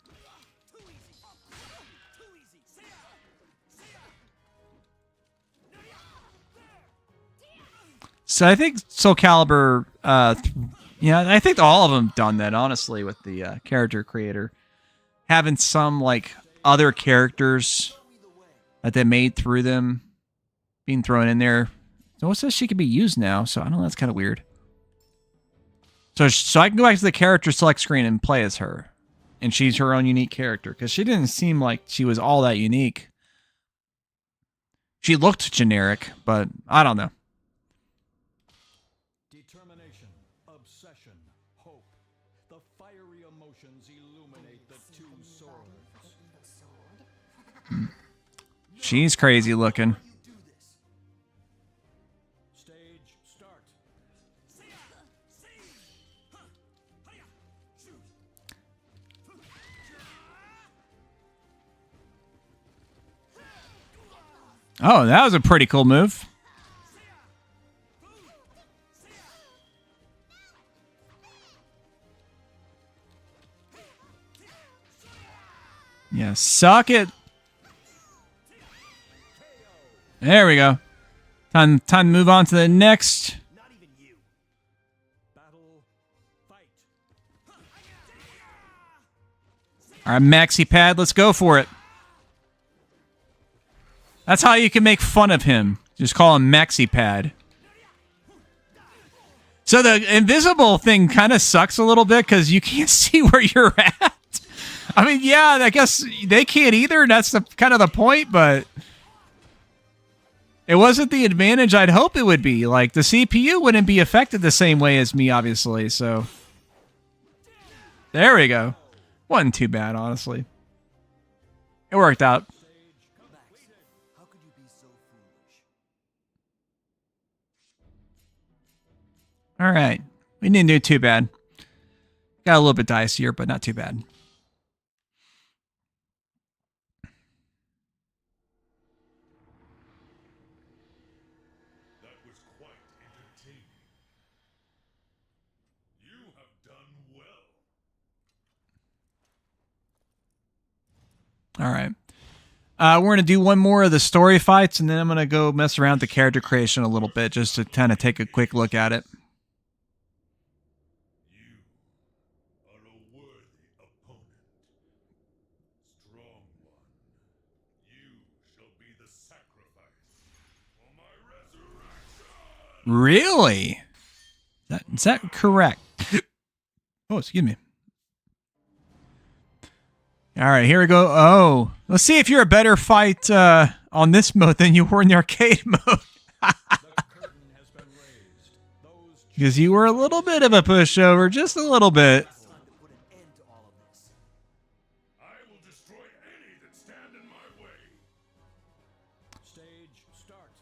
So I think Soul Calibur, yeah, I think all of them done that, honestly, with the character creator. Having some, like, other characters that they made through them being thrown in there. So it says she can be used now, so I don't know, that's kind of weird. So I can go back to the character select screen and play as her. And she's her own unique character, because she didn't seem like she was all that unique. She looked generic, but I don't know. Determination, obsession, hope. The fiery emotions illuminate the two swords. She's crazy looking. Stage start. Oh, that was a pretty cool move. Yeah, suck it. There we go. Time to move on to the next. Not even you. Battle. Fight. All right, maxi pad, let's go for it. That's how you can make fun of him. Just call him maxi pad. So the invisible thing kind of sucks a little bit because you can't see where you're at. I mean, yeah, I guess they can't either. And that's the kind of the point, but it wasn't the advantage I'd hope it would be. Like, the CPU wouldn't be affected the same way as me, obviously. So there we go. Wasn't too bad, honestly. It worked out. How could you be so foolish? All right. We didn't do too bad. Got a little bit dicier, but not too bad. That was quite entertaining. You have done well. All right. We're going to do one more of the story fights, and then I'm going to go mess around with the character creation a little bit just to kind of take a quick look at it. You are a worthy opponent. Strong one. You shall be the sacrifice for my resurrection. Really? Is that correct? Oh, excuse me. All right, here we go. Oh, let's see if you're a better fight on this mode than you were in the arcade mode. The curtain has been raised. Those Because you were a little bit of a pushover, just a little bit. It's time to put an end to all of this. I will destroy any that stand in my way. stage start.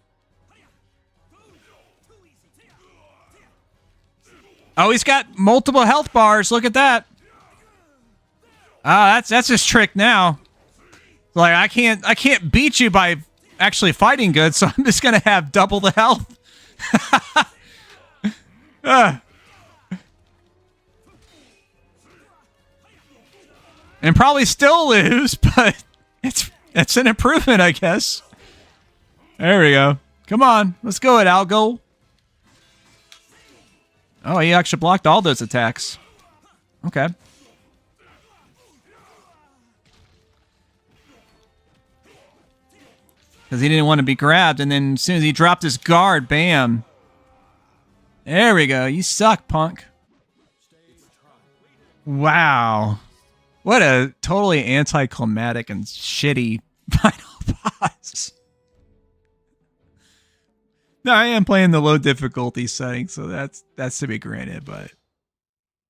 Oh, he's got multiple health bars. Look at that. Ah, that's his trick now. Like, I can't beat you by actually fighting good, so I'm just gonna have double the health. And probably still lose, but it's an improvement, I guess. There we go. Come on, let's go it, Algo. Oh, he actually blocked all those attacks. Okay. because he didn't want to be grabbed. And then as soon as he dropped his guard, bam. There we go. You suck, punk. Wow. What a totally anticlimactic and shitty final boss. No, I am playing the low difficulty setting, so that's to be granted, but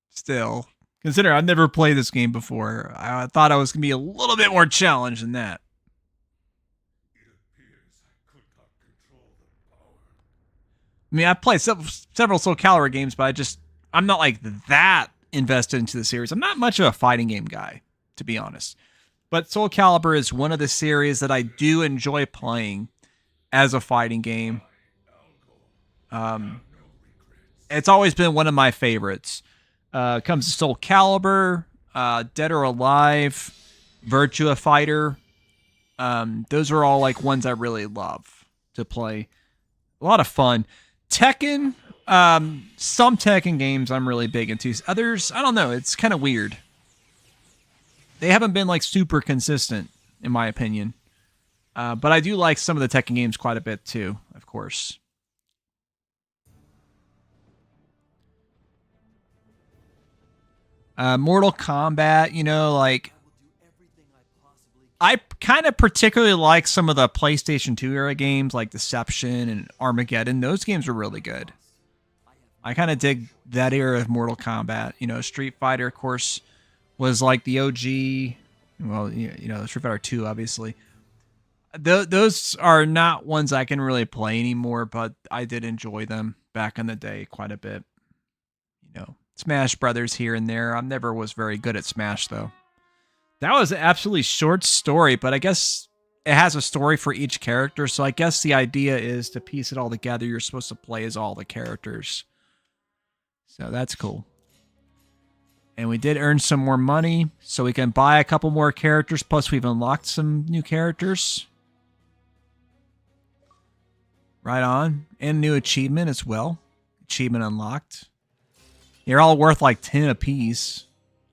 still. Consider I've never played this game before. I thought I was going to be a little bit more challenged than that. I mean, I've played several Soul Calibur games, but I'm not like that invested into the series. I'm not much of a fighting game guy, to be honest. But Soul Calibur is one of the series that I do enjoy playing as a fighting game. It's always been one of my favorites. Comes to Soul Calibur, Dead or Alive, Virtua Fighter. Those are all like ones I really love to play. A lot of fun. Tekken, some Tekken games I'm really big into. Others, I don't know. It's kind of weird. They haven't been like super consistent, in my opinion. But I do like some of the Tekken games quite a bit too, of course. Mortal Kombat, you know, like I kind of particularly like some of the PlayStation 2 era games like Deception and Armageddon. Those games are really good. I kind of dig that era of Mortal Kombat. You know, Street Fighter, of course, was like the OG. Well, you know, Street Fighter 2, obviously. Those are not ones I can really play anymore, but I did enjoy them back in the day quite a bit. You know, Smash Brothers here and there. I never was very good at Smash, though. That was an absolutely short story, but I guess it has a story for each character, so I guess the idea is to piece it all together. You're supposed to play as all the characters. So that's cool. And we did earn some more money, so we can buy a couple more characters, plus we've unlocked some new characters. Right on. And new achievement as well. Achievement unlocked. They're all worth like 10 apiece.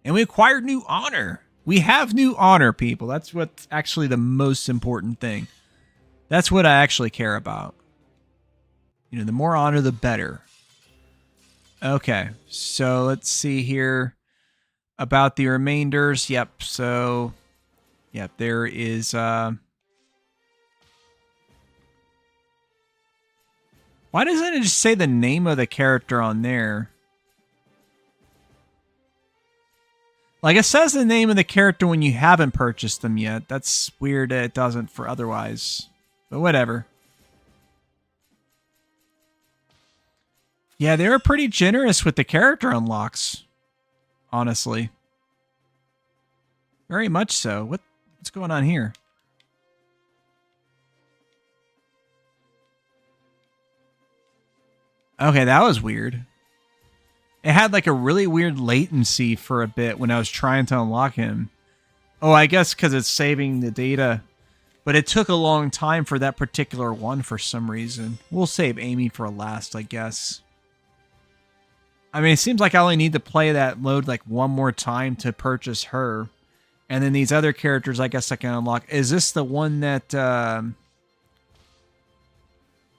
And we acquired new honor. We have new honor, people. That's what's actually the most important thing. That's what I actually care about. You know, the more honor, the better. Okay, so let's see here about the remainders. Yep, so... Yep, there is... Why doesn't it just say the name of the character on there? Like, it says the name of the character when you haven't purchased them yet. That's weird that it doesn't for otherwise. But whatever. Yeah, they were pretty generous with the character unlocks. Honestly. Very much so. What's going on here? Okay, that was weird. It had like a really weird latency for a bit when I was trying to unlock him. Oh, I guess because it's saving the data. But it took a long time for that particular one for some reason. We'll save Amy for last, I guess. I mean, it seems like I only need to play that mode like one more time to purchase her. And then these other characters, I guess I can unlock. Is this the one that...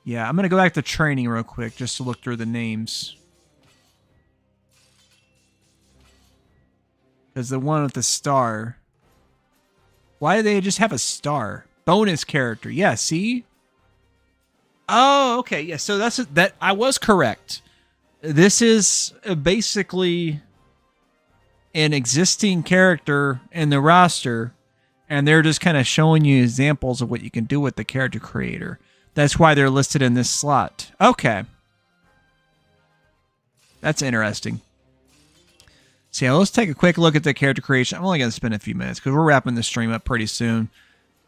Yeah, I'm going to go back to training real quick just to look through the names. Because the one with the star... Why do they just have a star? Bonus character. Yeah, see? Oh, okay. Yeah, so that I was correct. This is basically an existing character in the roster, and they're just kind of showing you examples of what you can do with the character creator. That's why they're listed in this slot. Okay. That's interesting. So yeah, let's take a quick look at the character creation. I'm only going to spend a few minutes because we're wrapping the stream up pretty soon.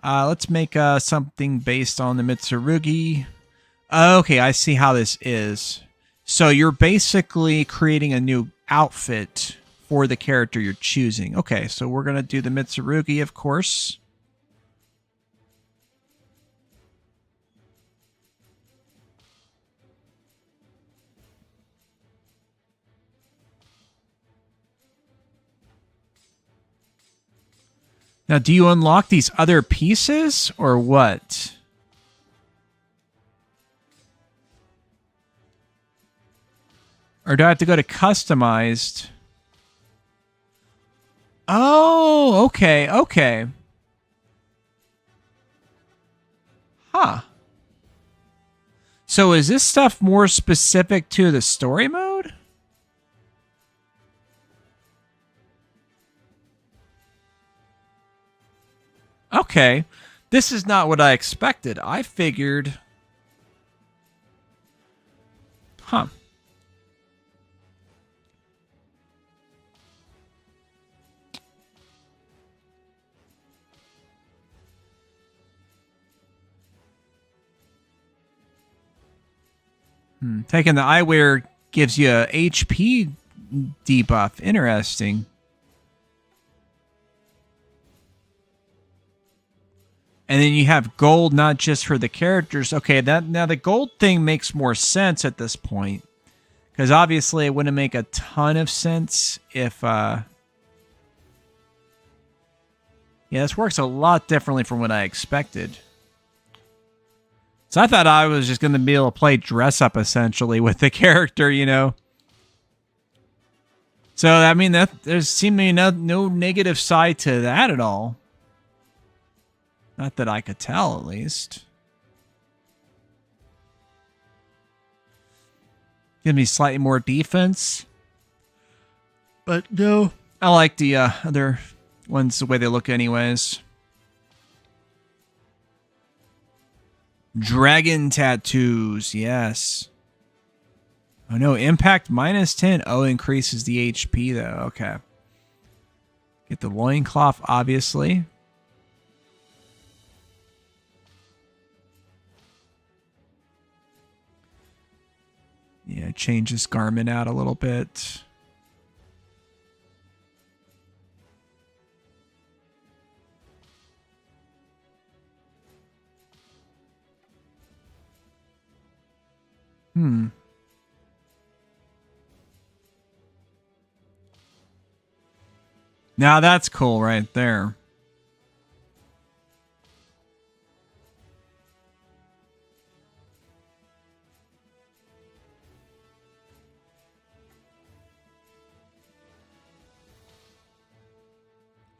Let's make something based on the Mitsurugi. Okay, I see how this is. So you're basically creating a new outfit for the character you're choosing. Okay, so we're going to do the Mitsurugi, of course. Now, do you unlock these other pieces or what? Or do I have to go to customized? Oh, okay, okay. Huh. So is this stuff more specific to the story mode? Okay. This is not what I expected. I figured... Huh. Taking the eyewear gives you a HP debuff. Interesting. And then you have gold not just for the characters. Okay, that now the gold thing makes more sense at this point. Because obviously it wouldn't make a ton of sense if... Yeah, this works a lot differently from what I expected. So I thought I was just going to be able to play dress up essentially with the character, you know. So, I mean, there's seemingly no negative side to that at all. Not that I could tell, at least. Give me slightly more defense. But no. I like the other ones the way they look anyways. Dragon tattoos, yes. Oh no, impact minus 10. Oh, increases the HP though. Okay. Get the loincloth, obviously. Yeah, change this garment out a little bit. Now that's cool right there.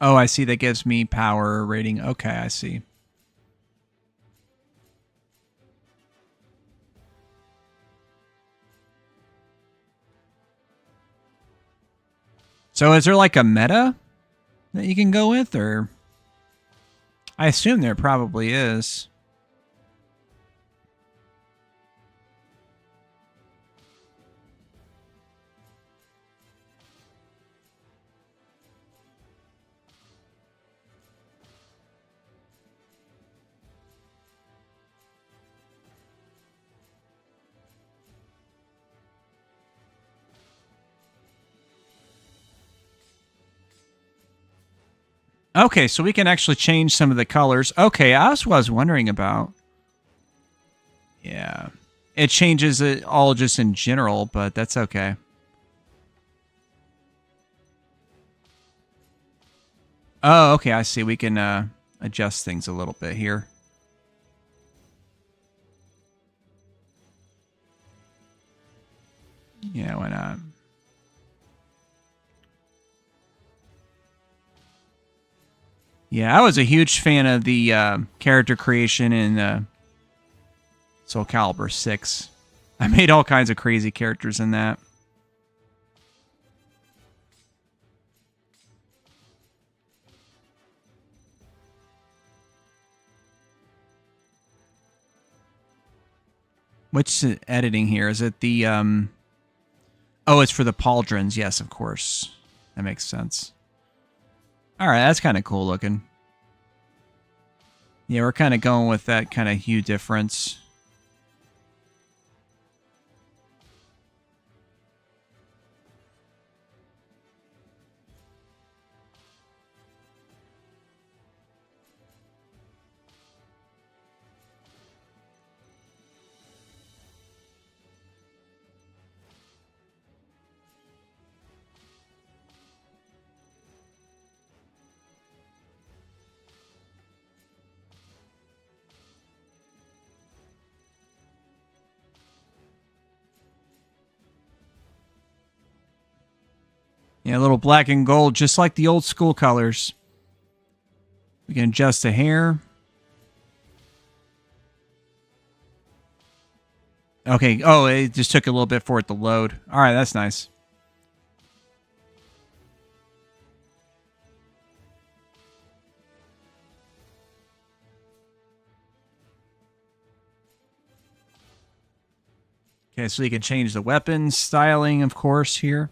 Oh, I see. That gives me power rating. Okay, I see. So is there like a meta that you can go with, or? I assume there probably is. Okay, so we can actually change some of the colors. Okay, that's what I was wondering about. Yeah. It changes it all just in general, but that's okay. Oh, okay, I see. We can adjust things a little bit here. Yeah, why not? Yeah, I was a huge fan of the character creation in Soul Calibur 6. I made all kinds of crazy characters in that. What's editing here? Is it the... Oh, it's for the pauldrons. Yes, of course. That makes sense. Alright, that's kind of cool looking. Yeah, we're kind of going with that kind of hue difference. Yeah, a little black and gold, just like the old school colors. We can adjust the hair. Okay. Oh, it just took a little bit for it to load. All right, that's nice. Okay, so you can change the weapon styling, of course, here.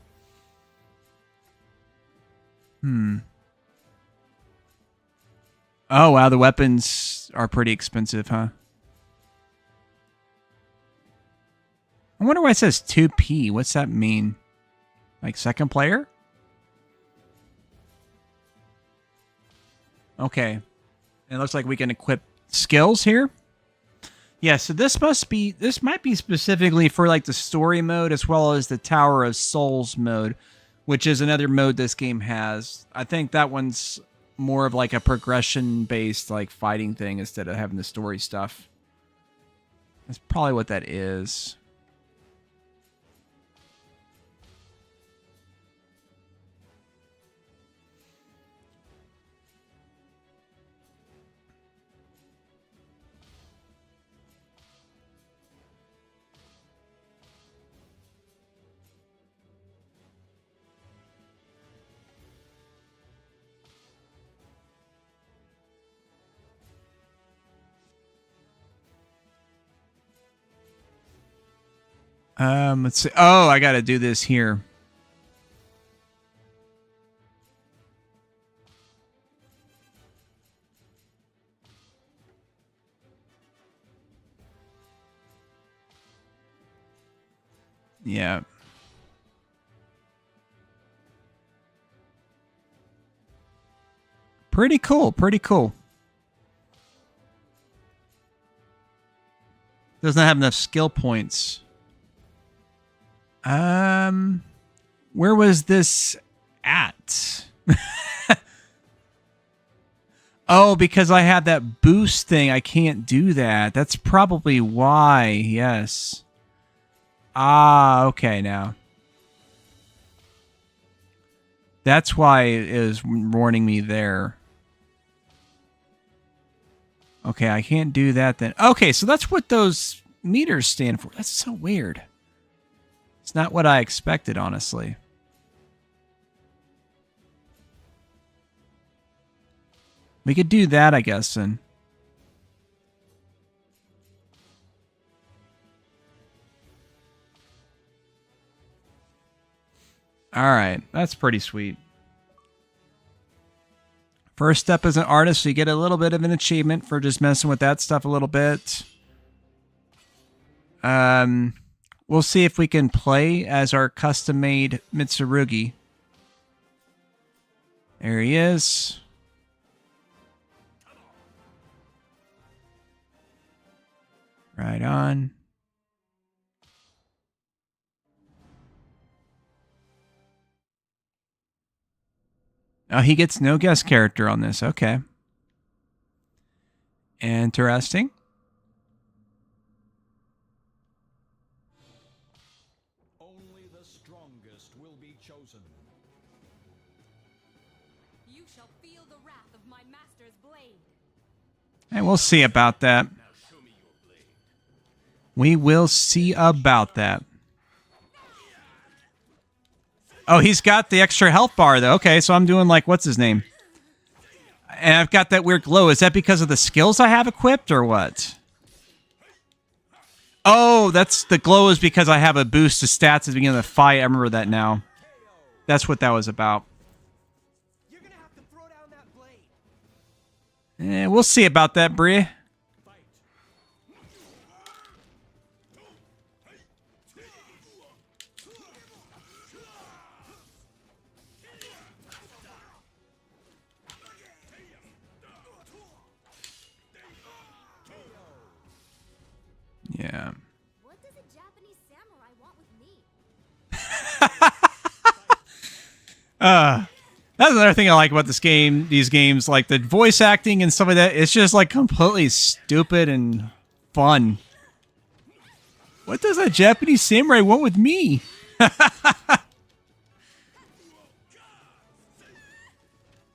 Oh, wow, the weapons are pretty expensive, huh? I wonder why it says 2P. What's that mean? Like second player? Okay. And it looks like we can equip skills here. Yeah, so this might be specifically for like the story mode as well as the Tower of Souls mode, which is another mode this game has. I think that one's more of like a progression-based like fighting thing instead of having the story stuff. That's probably what that is. Let's see. Oh, I got to do this here. Yeah. Pretty cool. Pretty cool. Doesn't have enough skill points. Where was this at? Oh, because I had that boost thing. I can't do that. That's probably why. Yes. Ah, okay now. That's why it is warning me there. Okay, I can't do that then. Okay, so that's what those meters stand for. That's so weird. It's not what I expected, honestly. We could do that, I guess, then. Alright, that's pretty sweet. First step as an artist, so you get a little bit of an achievement for just messing with that stuff a little bit. We'll see if we can play as our custom-made Mitsurugi. There he is. Right on. Oh, he gets no guest character on this. Okay. Interesting. Only the strongest will be chosen. You shall feel the wrath of my master's blade. And we'll see about that. We will see about that. Oh, he's got the extra health bar, though. Okay, so I'm doing, like, what's his name? And I've got that weird glow. Is that because of the skills I have equipped, or what? Oh, that's the glow is because I have a boost to stats at the beginning of the fight. I remember that now. That's what that was about. You're gonna have to throw down that blade. We'll see about that, Brie. Yeah. What does a Japanese samurai want with me? That's another thing I like about this game. These games, like the voice acting and stuff like that, it's just like completely stupid and fun. What does a Japanese samurai want with me?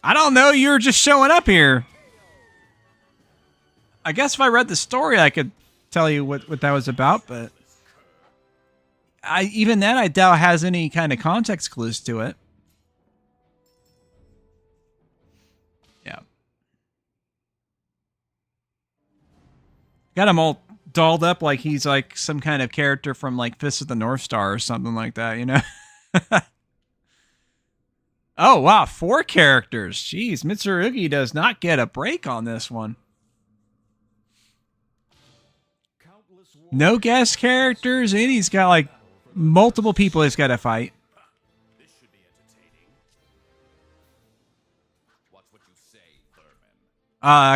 I don't know. You're just showing up here. I guess if I read the story, I could tell you what that was about, but even that I doubt has any kind of context clues to it. Yeah. Got him all dolled up like he's like some kind of character from like Fist of the North Star or something like that, you know? Oh, wow. 4 characters. Jeez, Mitsurugi does not get a break on this one. No guest characters, and he's got like multiple people he's got to fight. This should be entertaining. Watch what you say,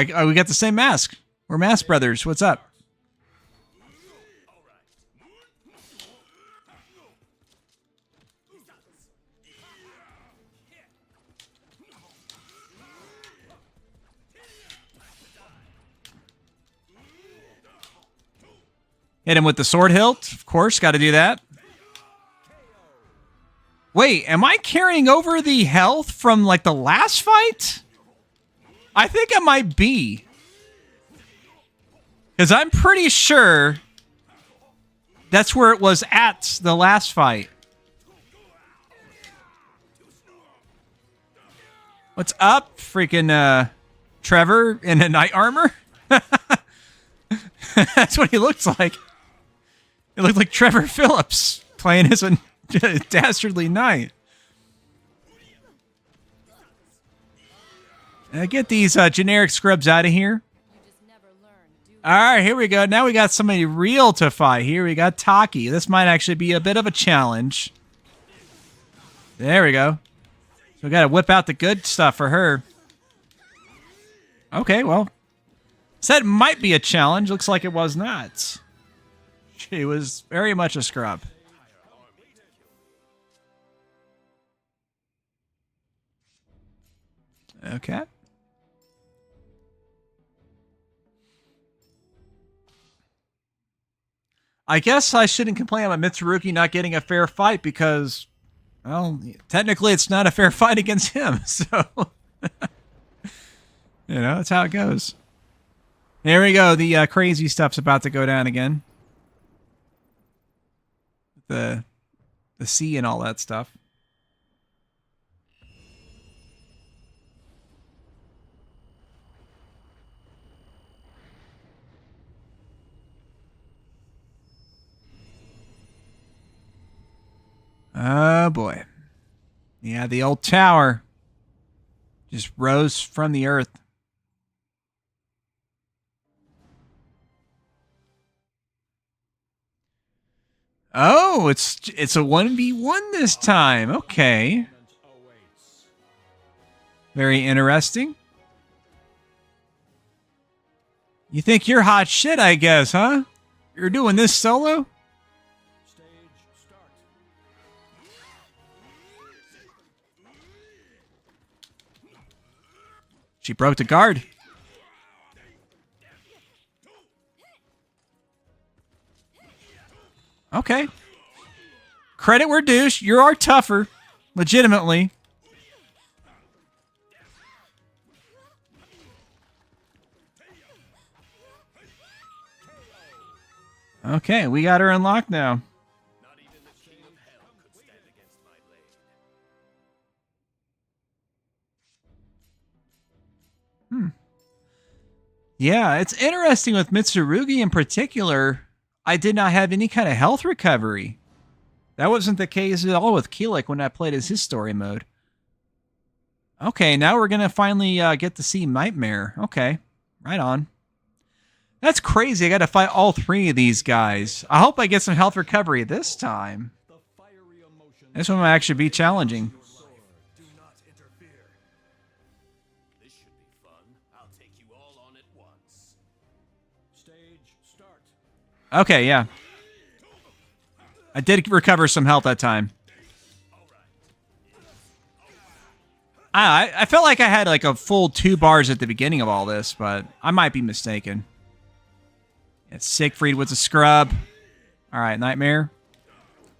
Thurman. We got the same mask. We're mask brothers. What's up? Hit him with the sword hilt. Of course, got to do that. Wait, am I carrying over the health from like the last fight? I think I might be. Because I'm pretty sure that's where it was at the last fight. What's up, freaking Trevor in a knight armor? That's what he looks like. It looked like Trevor Phillips playing as a dastardly knight. Get these generic scrubs out of here. All right, here we go. Now we got somebody real to fight. Here we got Taki. This might actually be a bit of a challenge. There we go. So we got to whip out the good stuff for her. Okay, well. Said might be a challenge. Looks like it was not. She was very much a scrub. Okay. I guess I shouldn't complain about Mitsurugi not getting a fair fight because, well, technically it's not a fair fight against him. So, that's how it goes. There we go. The crazy stuff's about to go down again. The sea and all that stuff. Oh boy. Yeah, the old tower just rose from the earth. Oh, it's a 1v1 this time. Okay. Very interesting. You think you're hot shit, I guess, huh? You're doing this solo? She broke the guard. Okay. Credit where due. You are tougher. Legitimately. Okay, we got her unlocked now. Not even the king of hell could stand against my blade. Yeah, it's interesting with Mitsurugi in particular. I did not have any kind of health recovery. That wasn't the case at all with Keelik when I played as his story mode. Okay, now we're going to finally get to see Nightmare. Okay, right on. That's crazy. I got to fight all 3 of these guys. I hope I get some health recovery this time. This one might actually be challenging. Do not interfere. This should be fun. I'll take you all on at once. Stage start. Okay, yeah. I did recover some health that time. I felt like I had like a full 2 bars at the beginning of all this, but I might be mistaken. It's Siegfried with a scrub. All right, Nightmare.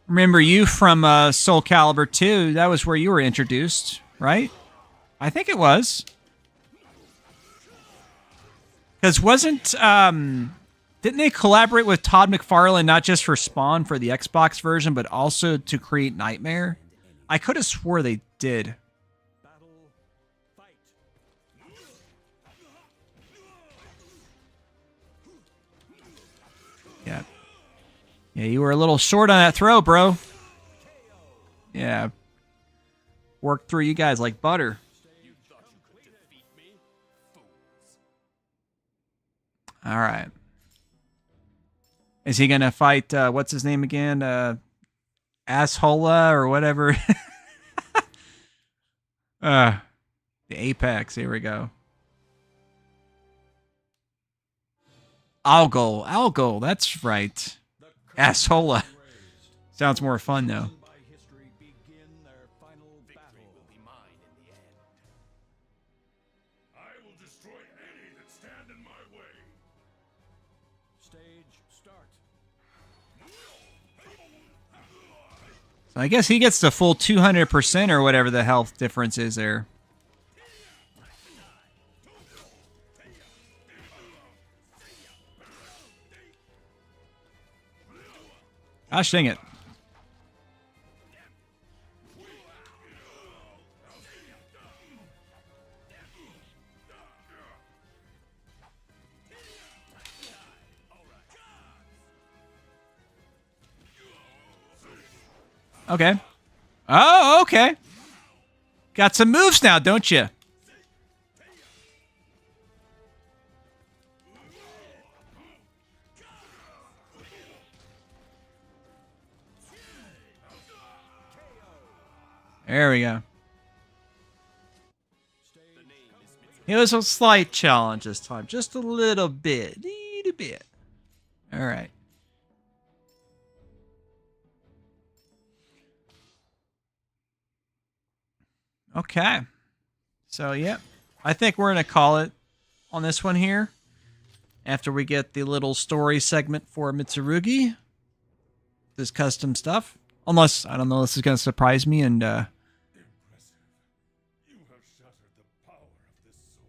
Remember you from Soul Calibur 2. That was where you were introduced, right? I think it was. Because didn't they collaborate with Todd McFarlane not just for Spawn for the Xbox version, but also to create Nightmare? I could have swore they did. Battle, fight. Yeah. Yeah, you were a little short on that throw, bro. Yeah. Worked through you guys like butter. All right. Is he going to fight, what's his name again? Asshola or whatever. The Apex. Here we go. Algol. That's right. Asshola. Sounds more fun, though. By history begin their final battle. Will be mine in the end. I will destroy any that stand in my way. Stage start. So I guess he gets the full 200% or whatever the health difference is there. Gosh dang it. Okay. Oh, okay. Got some moves now, don't you? There we go. It was a slight challenge this time. Just a little bit. Little bit. All right. Okay. So, yep. I think we're going to call it on this one here. After we get the little story segment for Mitsurugi. This custom stuff. Unless, I don't know, this is going to surprise me and, Impressive. You have shattered the power of this sword.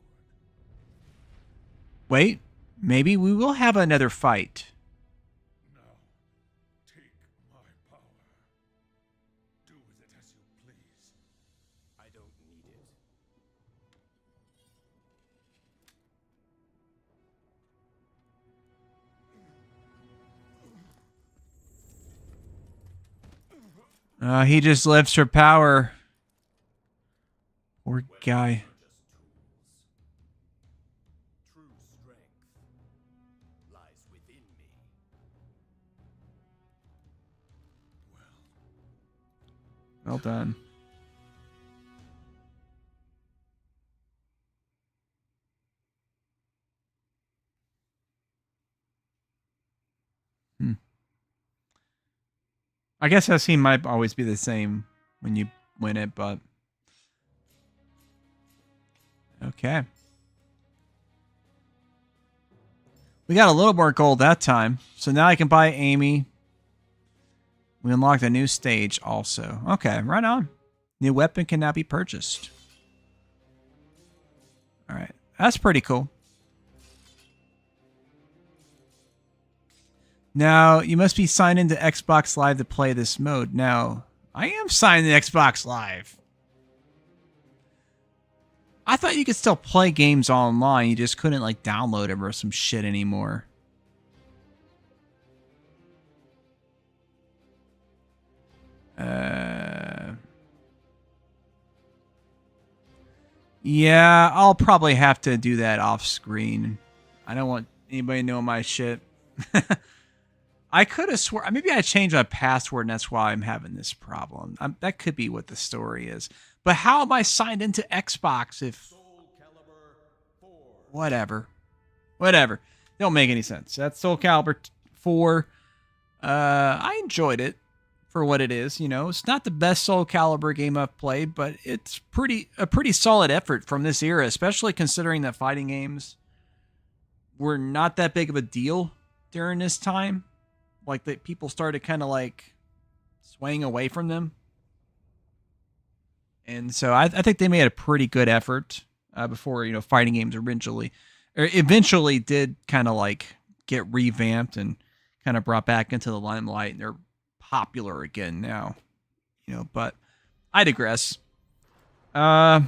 Wait. Maybe we will have another fight. Now, take my power. Do with it as you please. I don't need it. He just lives for power. Poor guy. True strength lies within me. Well done. I guess that scene might always be the same when you win it, but... Okay. We got a little more gold that time. So now I can buy Amy. We unlocked a new stage also. Okay, right on. New weapon can now be purchased. Alright, that's pretty cool. Now, you must be signed into Xbox Live to play this mode. Now, I am signed into Xbox Live. I thought you could still play games online. You just couldn't, like, download them or some shit anymore. Yeah, I'll probably have to do that off screen. I don't want anybody knowing my shit. I could have swore maybe I changed my password and that's why I'm having this problem. That could be what the story is. But how am I signed into Xbox if... Soul Calibur IV. Whatever. Don't make any sense. That's Soul Calibur 4. I enjoyed it for what it is. You know, it's not the best Soul Calibur game I've played, but it's a pretty solid effort from this era, especially considering that fighting games were not that big of a deal during this time. Like, that people started kind of like swaying away from them. And so I think they made a pretty good effort before, you know, fighting games eventually did kind of like get revamped and kind of brought back into the limelight, and they're popular again now, you know, but I digress. We're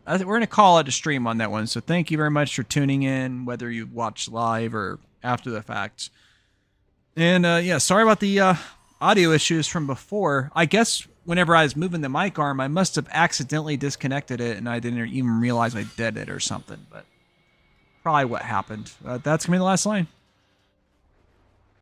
going to call it a stream on that one. So thank you very much for tuning in, whether you watched live or after the fact. And yeah, sorry about the audio issues from before. I guess whenever I was moving the mic arm, I must have accidentally disconnected it and I didn't even realize I did it or something, but probably what happened. That's going to be the last line.